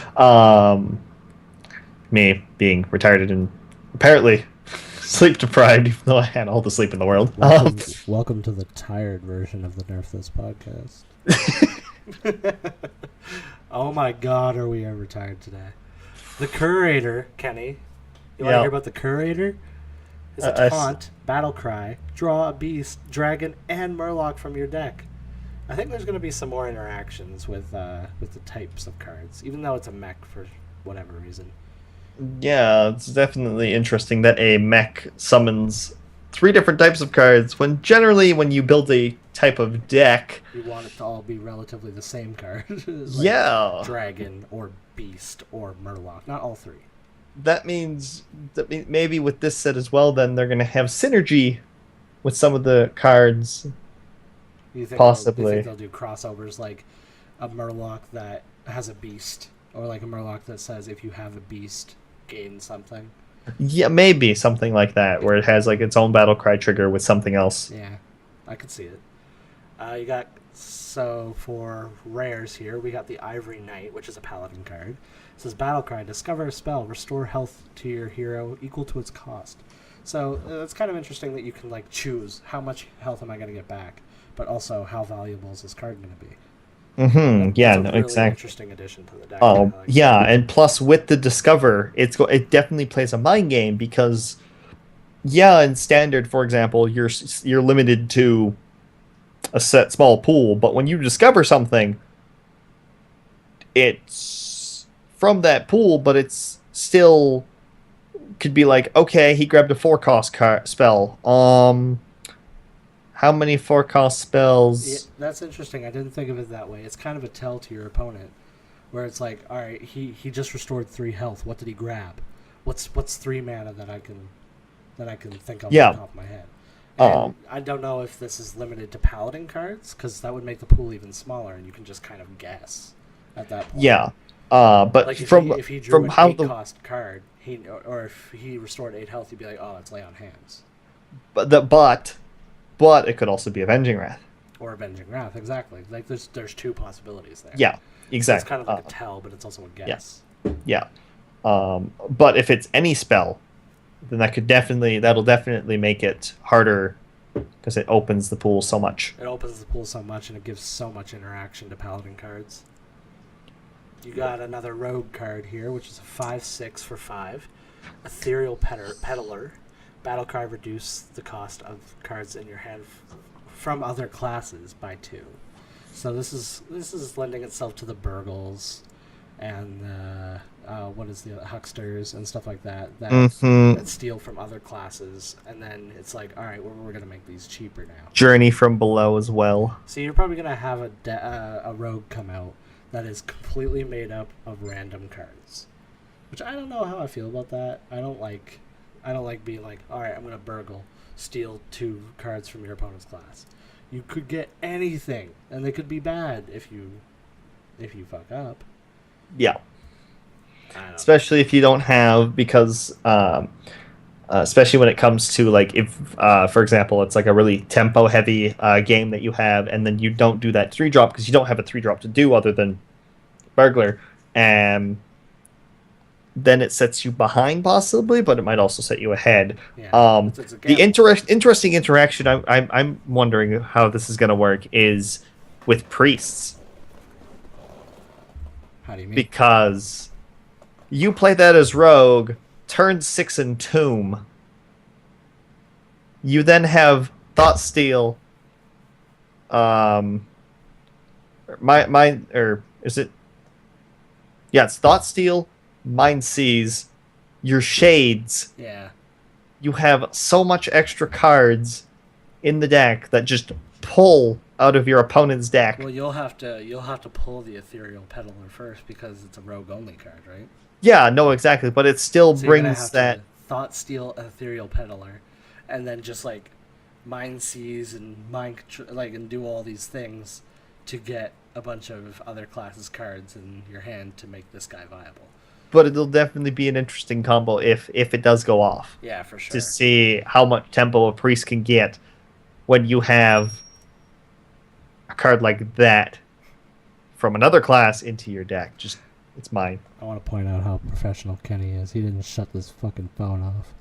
Me being retired and apparently sleep deprived, even though I had all the sleep in the world. Welcome to the tired version of the Nerf This podcast. Oh my God, are we ever tired today? The Curator, Kenny. You want to Yeah. hear about the Curator? It's I a s- taunt, battle cry, draw a beast, dragon, and murloc from your deck. I think there's going to be some more interactions with the types of cards, even though it's a mech for whatever reason. Yeah, it's definitely interesting that a mech summons three different types of cards when generally when you build a type of deck, You want it to all be relatively the same card, like yeah, dragon or beast or murloc, not all three. that means maybe with this set as well, then they're going to have synergy with some of the cards, You think possibly. they'll do crossovers like a murloc that has a beast, or like a murloc that says if you have a beast, gain something. Yeah, maybe something like that, where it has like its own battle cry trigger with something else. Yeah, I could see it. You got so for rares here, we got the Ivory Knight, which is a paladin card. It says battle cry: discover a spell, restore health to your hero equal to its cost. So it's kind of interesting that you can like choose how much health am I going to get back, but also how valuable is this card going to be. Yeah, That's a no, really exactly. interesting addition to the deck. Oh, I like yeah, and plus with the discover, it definitely plays a mind game because yeah, in standard, for example, you're limited to a set small pool, but when you discover something, it's from that pool, but it's still could be like, okay, he grabbed a four cost spell. How many four cost Yeah, spells? that's interesting. I didn't think of it that way. It's kind of a tell to your opponent, where it's like, all right, he just restored 3 health. What did he grab? What's 3 mana that I can think of off Yeah. the top of my head? And Um. I don't know if this is limited to paladin cards because that would make the pool even smaller, and you can just kind of guess at that point. Yeah. But Like if he drew from an how 8 cost card, or if he restored 8 health, you'd be like, oh, it's lay on hands but the but it could also be Avenging Wrath. or avenging wrath. Exactly. Like there's 2 possibilities there. Yeah. So it's Exactly. kind of like a tell, but it's also a Yeah. guess. Yeah. But if it's any spell, then that'll definitely make it harder because it opens the pool so much. It opens the pool so much and it gives so much interaction to paladin cards. You got another rogue card here, which is a 5/6 for 5. Ethereal Peddler. Battle card reduce the cost of cards in your hand from other classes by 2. So this is lending itself to the Burgles and what is the hucksters and stuff like Hmm. that steal from other classes, and then it's like, all right, we're gonna make these cheaper now. Journey from Below as well. So you're probably gonna have a rogue come out that is completely made up of random cards, which I don't know how I feel about that. I don't like being like, all right, I'm gonna burgle, steal 2 cards from your opponent's class. You could get anything, and they could be bad if you fuck up. Yeah. I don't know. Especially if you don't have because especially when it comes to like if for example it's like a really tempo heavy game that you have and then you don't do that 3-drop because you don't have a 3-drop to do other than burglar, and then it sets you behind possibly, but it might also set you ahead. Yeah, it's a The gamble. interesting interaction I'm wondering how this is going to work is with priests, How do you mean? because you play that as rogue, turn 6 and tomb. You then have thought steal. Or is it? Yeah, it's thought steal, mind seize, your shades. Yeah. You have so much extra cards in the deck that just pull out of your opponent's deck. Well, you'll have to pull the Ethereal Peddler first because it's a rogue only card, right? Yeah, no, exactly, but it still So you're gonna brings have that. to thought steal Ethereal Peddler, and then just like mind seize and and do all these things to get a bunch of other classes cards in your hand to make this guy viable. But it'll definitely be an interesting combo if it does go off, Yeah, for sure. to see how much tempo a priest can get when you have a card like that from another class into your deck. Just it's mine. I want to point out how professional Kenny is. He didn't shut this fucking phone off.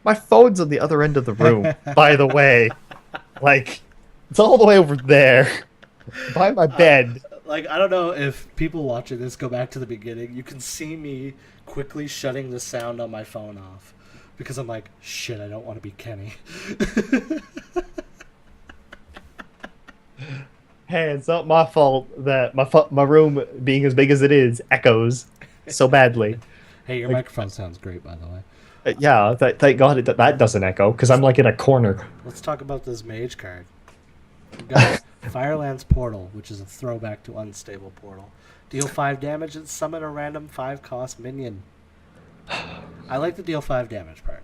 My phone's on the other end of the room, by the way. Like, it's all the way over there, by my bed. Like, I don't know if people watching this go back to the beginning. You can see me quickly shutting the sound on my phone off because I'm like, shit, I don't want to be Kenny. Hey, it's not my fault that my room, being as big as it is, echoes so badly. Hey, your microphone sounds great, by the way. Yeah, thank God that doesn't echo, because I'm like in a corner. Let's talk about this mage card. We've got Fireland's Portal, which is a throwback to Unstable Portal. Deal 5 damage and summon a random 5-cost minion. I like the deal 5 damage part.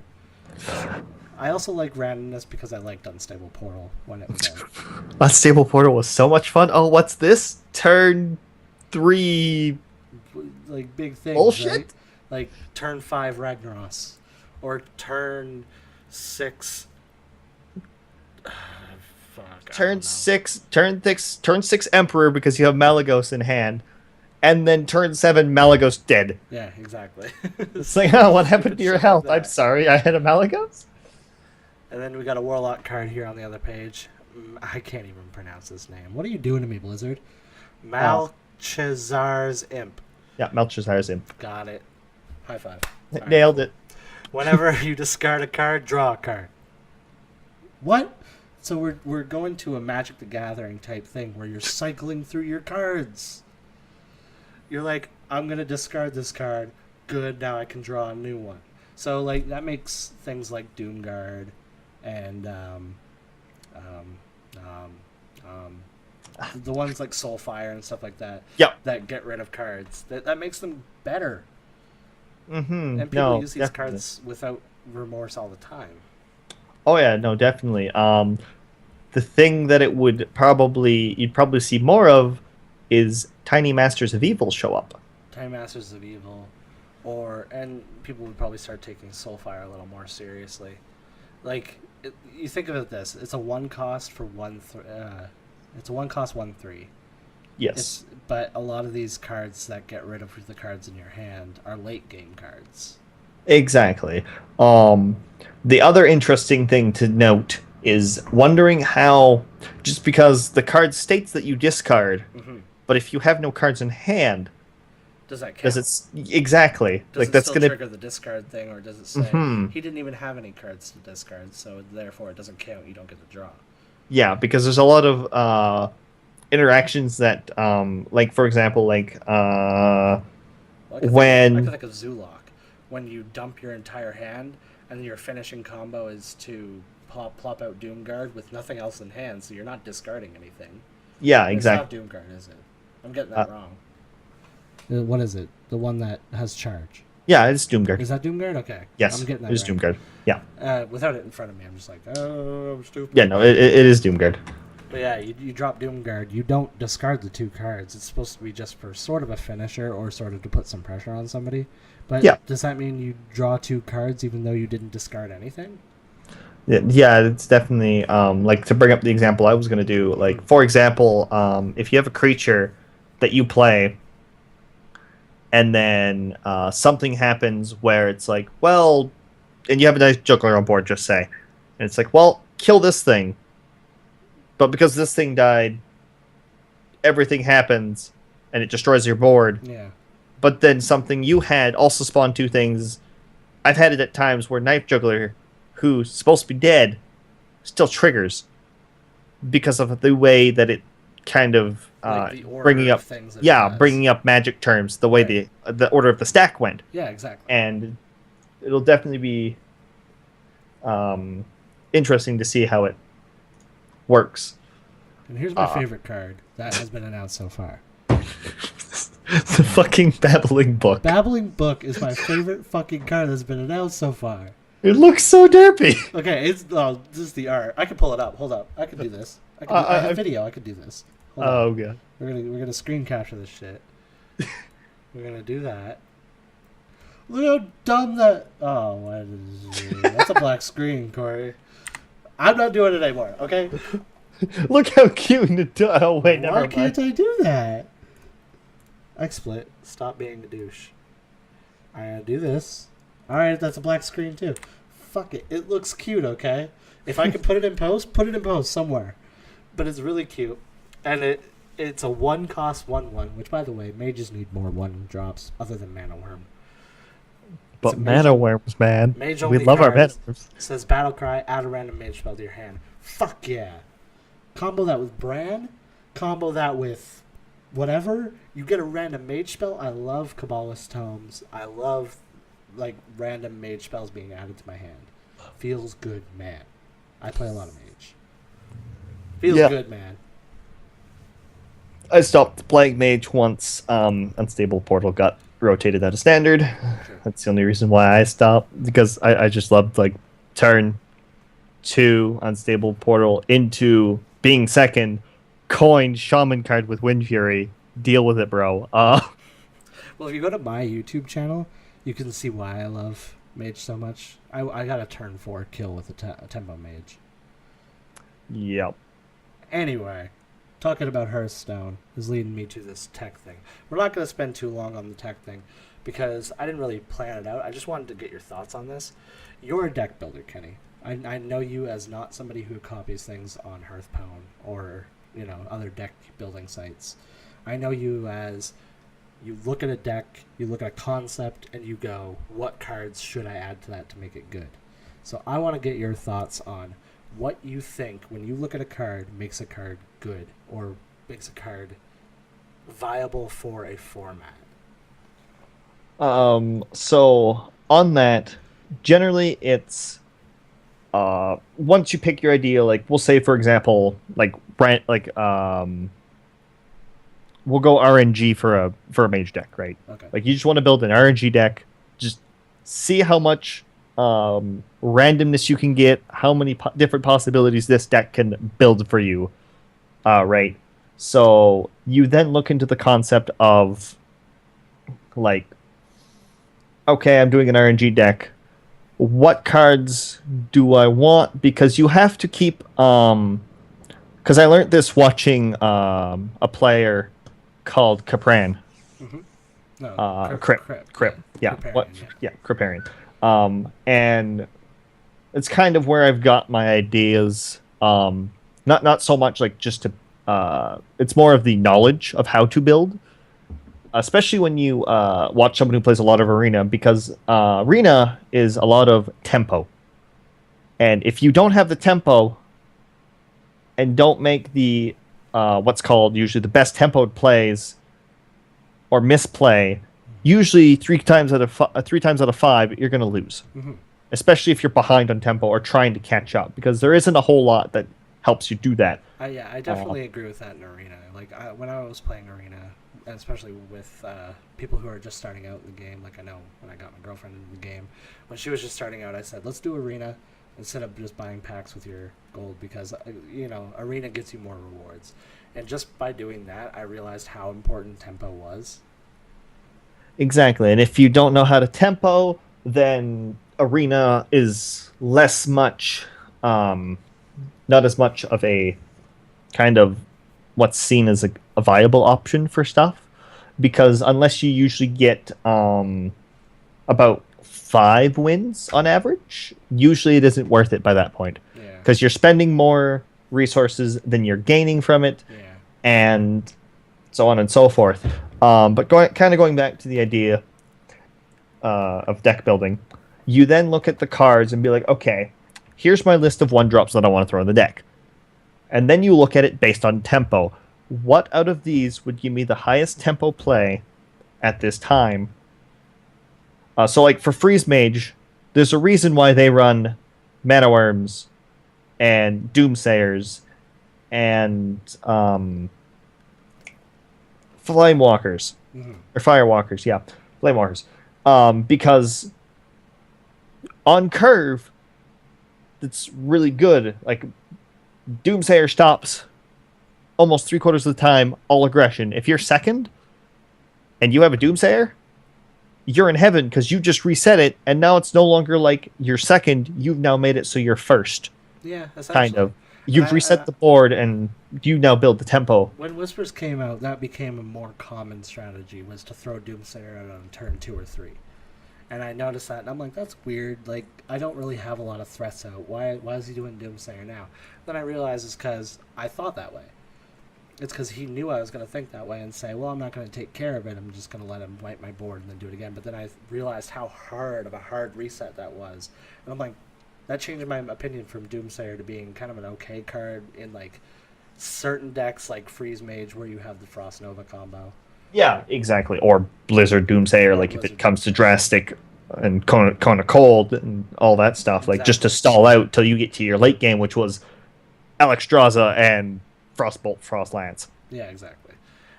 I also like randomness because I liked Unstable Portal when it was out. Unstable Portal was so much fun. Oh, what's this? Turn 3 Like big things, bullshit? right? Like turn 5 Ragnaros. Or turn 6... Fuck, Turn 6 Emperor because you have Malagos in hand. And then turn 7 Malagos dead. Yeah, exactly. It's like, oh, what happened to your shit health? like I'm that. sorry, I had a Malagos? And then we got a Warlock card here on the other page. I can't even pronounce this name. What are you doing to me, Blizzard? Malchazar's Imp. Yeah, Melchizedek's Imp. Got it. High five. Nailed it. Whenever you discard a card, draw a card. What? So we're going to a Magic the Gathering type thing where you're cycling through your cards. You're like, I'm going to discard this card. Good, now I can draw a new one. So like that makes things like Doomguard and the ones like Soulfire and stuff like that. Yep. That get rid of cards. That makes them better. Mm-hmm. And people No, use these definitely. cards without remorse all the time. Oh yeah, no, definitely. The thing that you'd probably see more of is Tiny Masters of Evil show up. Time Masters of Evil, and people would probably start taking Soulfire a little more seriously. Like you think of it this, it's a 1 cost for 1. It's a 1 cost 1/3. Yes. But a lot of these cards that get rid of the cards in your hand are late game cards. Exactly. The other interesting thing to note is wondering how, just because the card states that you discard, but if you have no cards in hand, does that count? does it exactly Does like it that's still gonna trigger the discard thing, or does it say he didn't even have any cards to discard, so therefore it doesn't count? You don't get to draw. Yeah, because there's a lot of interactions that, like for example, like Well, I could think of Zulok. When you dump your entire hand, and your finishing combo is to plop out Doomguard with nothing else in hand, so you're not discarding anything. yeah, exactly. It's not Doomguard, is it? I'm getting that wrong. What is it? The one that has charge. Yeah, it's Doomguard. Is that Doomguard? Okay. Yes, I'm getting that it is right. Doomguard. Yeah. Without it in front of me, I'm just like, oh, I'm stupid. Yeah, no, it is Doomguard. But yeah, you drop Doomguard. You don't discard the 2 cards. It's supposed to be just for sort of a finisher or sort of to put some pressure on somebody. But yeah. Does that mean you draw 2 cards even though you didn't discard anything? Yeah, it's definitely like to bring up the example I was going to do. Like for example, if you have a creature that you play, and then something happens where it's like, well, and you have a nice juggler on board, just say, and it's like, well, kill this thing, but because this thing died, everything happens, and it destroys your board. Yeah. But then something you had also spawned 2 things. I've had it at times where Knife Juggler, who's supposed to be dead, still triggers because of the way that it kind of Like the order bringing of up things that it does. bringing up magic terms, the way the order of the stack went. Yeah, exactly. And it'll definitely be interesting to see how it works. And here's my favorite card that has been announced so far. The fucking Babbling Book. Babbling Book is my favorite fucking card that's been announced so far. It looks so derpy. Okay, this is the art. I can pull it up. Hold up. I can do this. I have video. I can do this. Hold Oh on. god. We're gonna screen capture this shit. We're gonna do that. Look how dumb that. Oh, what is that's a black screen, Corey. I'm not doing it anymore. Okay. Look how cute. Oh wait, never Why mind. can't I do that? XSplit. Stop being a douche. I gotta do this. Alright, that's a black screen too. Fuck it. It looks cute, okay? If I could put it in post, put it in post somewhere. But it's really cute. And it's a 1 cost 1/1, which by the way, mages need more 1 drops other than Mana Worm. But Mana Worms, man. Mage We only love our Mana cards. Worms. It says Battle Cry, add a random mage spell to your hand. Fuck yeah. Combo that with Bran, combo that with whatever, you get a random mage spell. I love Kabbalist Tomes. I love like random mage spells being added to my hand. Feels good, man. I play a lot of mage. Feels good, man. I stopped playing mage once Unstable Portal got rotated out of standard. Sure. That's the only reason why I stopped, because I just loved like turn 2 Unstable Portal into being second, coin Shaman card with Wind Fury. Deal with it, bro. Well, if you go to my YouTube channel, you can see why I love mage so much. I got a turn 4 kill with a tempo mage. Yep. Anyway, talking about Hearthstone is leading me to this tech thing. We're not going to spend too long on the tech thing because I didn't really plan it out. I just wanted to get your thoughts on this. You're a deck builder, Kenny. I know you as not somebody who copies things on Hearthstone or, other deck building sites. I know you as you look at a deck, you look at a concept, and you go, what cards should I add to that to make it good? So I want to get your thoughts on what you think when you look at a card makes a card good or makes a card viable for a format. So on that, generally it's once you pick your idea, like we'll say for example, we'll go RNG for a mage deck, right? Okay. Like you just want to build an RNG deck, just see how much randomness you can get, how many different possibilities this deck can build for you, right? So you then look into the concept of like, okay, I'm doing an RNG deck. What cards do I want? Because you have to keep because I learned this watching a player called Capran. Mm-hmm. No, Crip. Yeah. Criparian, Yeah, Criparian. And it's kind of where I've got my ideas. Not so much like just to. It's more of the knowledge of how to build, especially when you watch someone who plays a lot of Arena, because Arena is a lot of tempo, and if you don't have the tempo and don't make the what's called usually the best tempoed plays or misplay, usually three times out of five you're going to lose. Mm-hmm. Especially if you're behind on tempo or trying to catch up, because there isn't a whole lot that helps you do that. Yeah, I definitely agree with that in Arena. Like when I was playing Arena, and especially with people who are just starting out in the game, like I know when I got my girlfriend into the game, when she was just starting out, I said, let's do Arena instead of just buying packs with your gold, because Arena gets you more rewards. And just by doing that, I realized how important tempo was. Exactly, and if you don't know how to tempo, then Arena is not as much of a kind of what's seen as a viable option for stuff, because unless you usually get about 5 wins on average, usually it isn't worth it by that point, because you're spending more resources than you're gaining from it, and so on and so forth. But going back to the idea of deck building, you then look at the cards and be like, okay, here's my list of 1-drops that I want to throw in the deck. And then you look at it based on tempo. What out of these would give me the highest tempo play at this time? So like for Freeze Mage, there's a reason why they run Mana Worms and Doomsayers and Flamewalkers. Mm-hmm. Or Firewalkers, yeah. Flamewalkers. Because on curve, it's really good. Like, Doomsayer stops almost 3/4 of the time all aggression. If you're second and you have a Doomsayer, you're in heaven because you just reset it, and now it's no longer like you're second. You've now made it so you're first. Yeah, essentially. Kind of. You've reset the board, and you now build the tempo. When Whispers came out, that became a more common strategy, was to throw Doomsayer out on turn 2 or 3. And I noticed that, and I'm like, that's weird. Like, I don't really have a lot of threats out. Why is he doing Doomsayer now? Then I realized it's because I thought that way. It's because he knew I was going to think that way and say, well, I'm not going to take care of it. I'm just going to let him wipe my board and then do it again. But then I realized how hard of a hard reset that was. And I'm like, that changed my opinion from Doomsayer to being kind of an okay card in, like, certain decks like Freeze Mage where you have the Frost Nova combo. Yeah, exactly. Or Blizzard Doomsayer, like Blizzard. If it comes to drastic and kind of cold and all that stuff, like just to stall out till you get to your late game, which was Alexstrasza and Frostbolt, Frostlance. Yeah, exactly.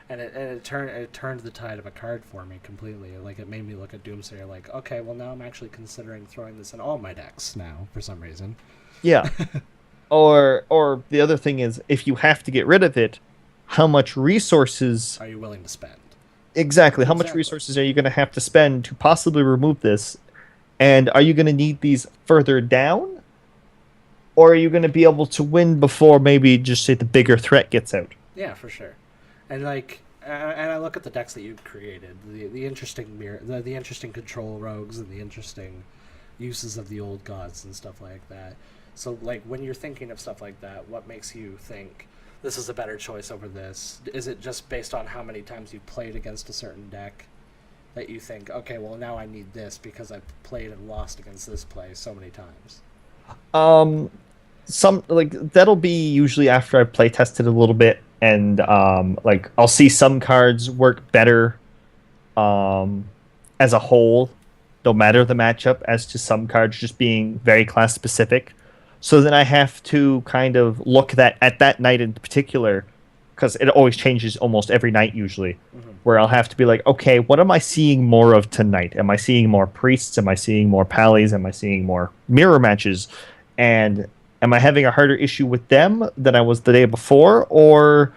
And it turned the tide of a card for me completely. Like, it made me look at Doomsayer like, okay, well, now I'm actually considering throwing this in all my decks now for some reason. Yeah. Or the other thing is, if you have to get rid of it, how much resources are you willing to spend? Exactly. How much resources are you going to have to spend to possibly remove this? And are you going to need these further down? Or are you going to be able to win before maybe just say the bigger threat gets out? Yeah, for sure. And like, and I look at the decks that you've created, the interesting the interesting control rogues and the interesting uses of the old gods and stuff like that. So like, when you're thinking of stuff like that, what makes you think this is a better choice over this? Is it just based on how many times you've played against a certain deck that you think, okay, well, now I need this because I've played and lost against this play so many times? Some like that'll be usually after I've play tested a little bit, and like I'll see some cards work better as a whole, no matter the matchup, as to some cards just being very class specific. So then I have to kind of look at that night in particular, because it always changes almost every night usually, where I'll have to be like, okay, what am I seeing more of tonight? Am I seeing more priests? Am I seeing more pallies? Am I seeing more mirror matches? And am I having a harder issue with them than I was the day before? Or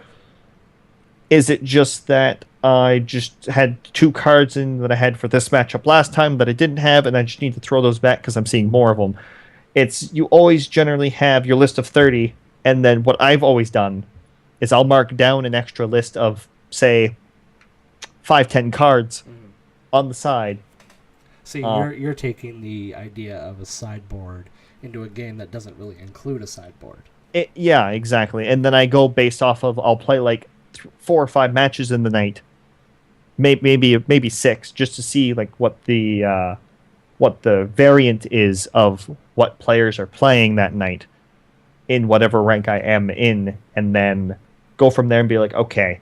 is it just that I just had 2 cards in that I had for this matchup last time that I didn't have, and I just need to throw those back because I'm seeing more of them? It's, you always generally have your list of 30, and then what I've always done is I'll mark down an extra list of, say, 5-10 cards on the side. See, you're taking the idea of a sideboard into a game that doesn't really include a sideboard. Yeah, exactly. And then I go based off of, I'll play like 4 or 5 matches in the night, maybe 6, just to see like what the variant is of what players are playing that night in whatever rank I am in, and then go from there and be like, okay,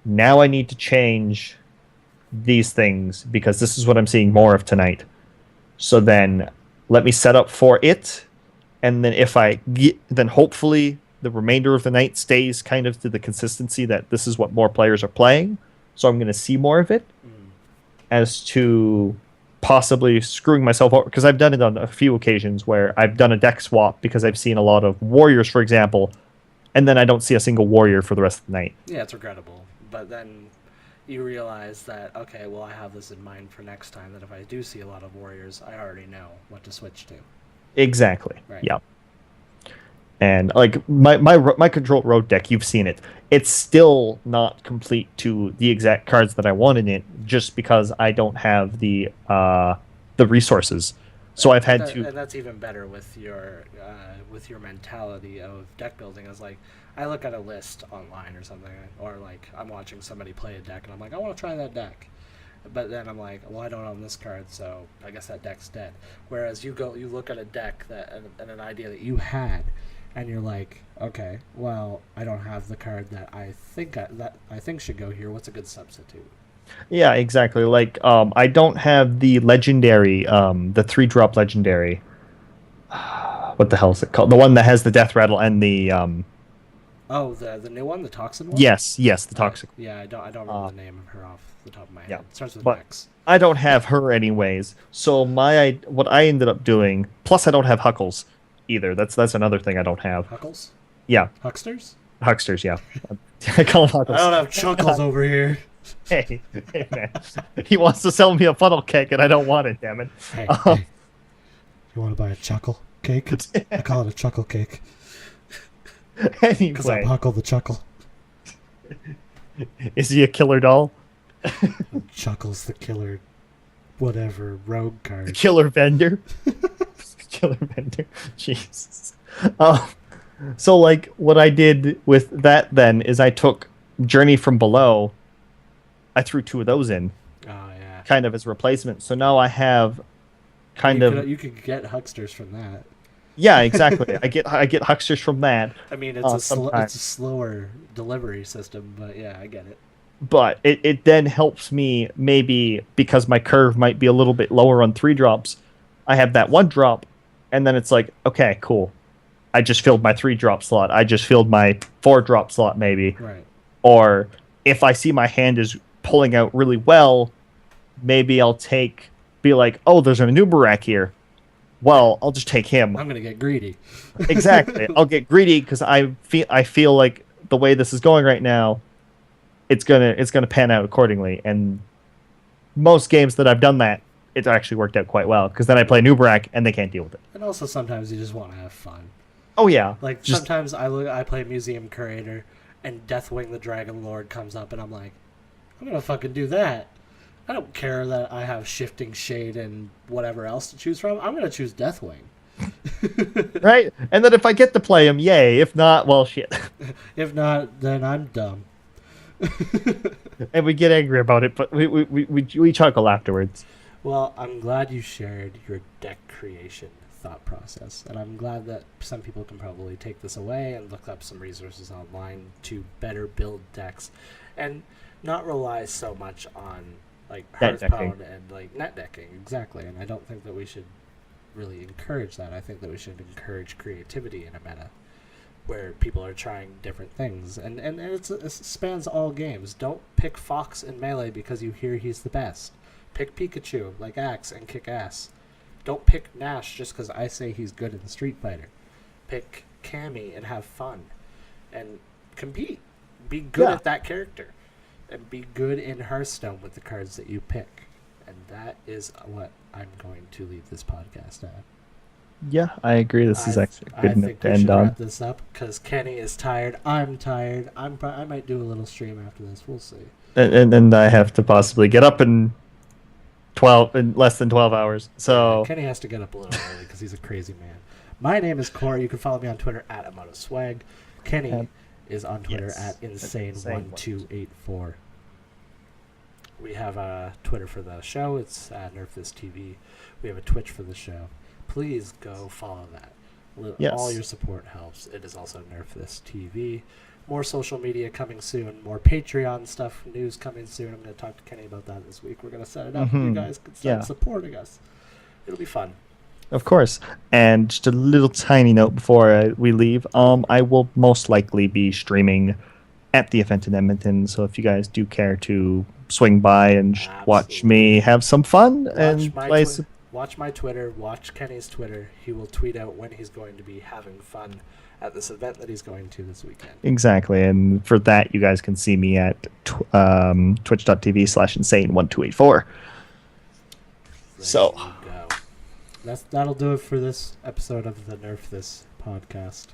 now I need to change these things because this is what I'm seeing more of tonight. So then let me set up for it, and then if I get, then hopefully the remainder of the night stays kind of to the consistency that this is what more players are playing, so I'm going to see more of it, as to possibly screwing myself over, because I've done it on a few occasions where I've done a deck swap because I've seen a lot of warriors, for example, and then I don't see a single warrior for the rest of the night. Yeah, it's regrettable, but then you realize that, okay, well, I have this in mind for next time, that if I do see a lot of warriors, I already know what to switch to. Exactly. Right. Yeah. And like my control road deck, you've seen it. It's still not complete to the exact cards that I want in it, just because I don't have the resources. So I've had to. And that's even better with your mentality of deck building. Is like, I look at a list online or something, or like I'm watching somebody play a deck, and I'm like, I want to try that deck. But then I'm like, well, I don't own this card, so I guess that deck's dead. Whereas you look at a deck and an idea that you had, and you're like, okay, well, I don't have the card that I think should go here. What's a good substitute? Yeah, exactly. Like, I don't have the legendary, the 3-drop legendary. What the hell is it called? The one that has the death rattle and the Oh, the new one, the toxin one. Yes, the toxic. Yeah, I don't remember the name of her off the top of my head. Yeah, it starts with but X. I don't have her anyways. So what I ended up doing. Plus, I don't have Huckles either. That's another thing I don't have. Huckles? Yeah. Hucksters? Hucksters, yeah. I call them Huckles. I don't have Chuckles over here. Hey, man. He wants to sell me a funnel cake and I don't want it, damn it. Hey, you want to buy a chuckle cake? I call it a chuckle cake. Anyway. Because I'm Huckle the Chuckle. Is he a killer doll? Chuckles the killer, whatever, rogue card. The killer vendor? Killer vendor. Jesus. So, like, what I did with that then is I took Journey from Below. I threw 2 of those in. Oh, yeah. Kind of as replacement. So now I have You could get Hucksters from that. Yeah, exactly. I get Hucksters from that. I mean, it's a slower delivery system, but yeah, I get it. but it then helps me maybe because my curve might be a little bit lower on 3 drops. I have that 1 drop, and then it's like, okay, cool. I just filled my 3 drop slot. I just filled my 4 drop slot, maybe. Right. Or if I see my hand is pulling out really well, maybe I'll be like, oh, there's an Nubarak here. Well, I'll just take him. I'm gonna get greedy. Exactly. I'll get greedy because I feel like the way this is going right now, it's gonna pan out accordingly. And most games that I've done that, it's actually worked out quite well because then I play Nubarak and they can't deal with it. And also sometimes you just want to have fun. Oh yeah. Like sometimes I play Museum Curator, and Deathwing the Dragon Lord comes up, and I'm like, I'm gonna fucking do that. I don't care that I have Shifting Shade and whatever else to choose from. I'm gonna choose Deathwing. Right? And then if I get to play him, yay. If not, well, shit. If not, then I'm dumb. And we get angry about it, but we chuckle afterwards. Well, I'm glad you shared your deck creation thought process, and I'm glad that some people can probably take this away and look up some resources online to better build decks and not rely so much on like Hearthstone and like net decking. Exactly. And I don't think that we should really encourage that. I think that we should encourage creativity in a meta where people are trying different things, and it spans all games. Don't pick Fox in Melee because you hear he's the best. Pick Pikachu like Axe and kick ass. Don't pick Nash just because I say he's good in Street Fighter. Pick Cammy and have fun. And compete. Be good at that character. And be good in Hearthstone with the cards that you pick. And that is what I'm going to leave this podcast at. Yeah, I agree. This is actually a good note to end on. I think we should wrap this up because Kenny is tired. I'm tired. I might do a little stream after this. We'll see. And I have to possibly get up in less than 12 hours. So Kenny has to get up a little early because he's a crazy man. My name is Corey. You can follow me on Twitter at AmatoSwag. Kenny is on Twitter at Insane1284. We have a Twitter for the show. It's at NerfThisTV. We have a Twitch for the show. Please go follow that. All your support helps. It is also NerfThisTV. More social media coming soon. More Patreon stuff, news coming soon. I'm going to talk to Kenny about that this week. We're going to set it up. You guys can start supporting us. It'll be fun. Of course. And just a little tiny note before we leave. I will most likely be streaming at the event in Edmonton. So if you guys do care to swing by and watch me have some fun and play watch my Twitter, watch Kenny's Twitter. He will tweet out when he's going to be having fun at this event that he's going to this weekend. Exactly. And for that, you guys can see me at twitch.tv/insane1284. So that'll do it for this episode of the Nerf This podcast.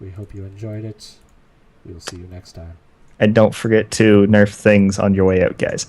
We hope you enjoyed it. We will see you next time. And don't forget to nerf things on your way out, guys.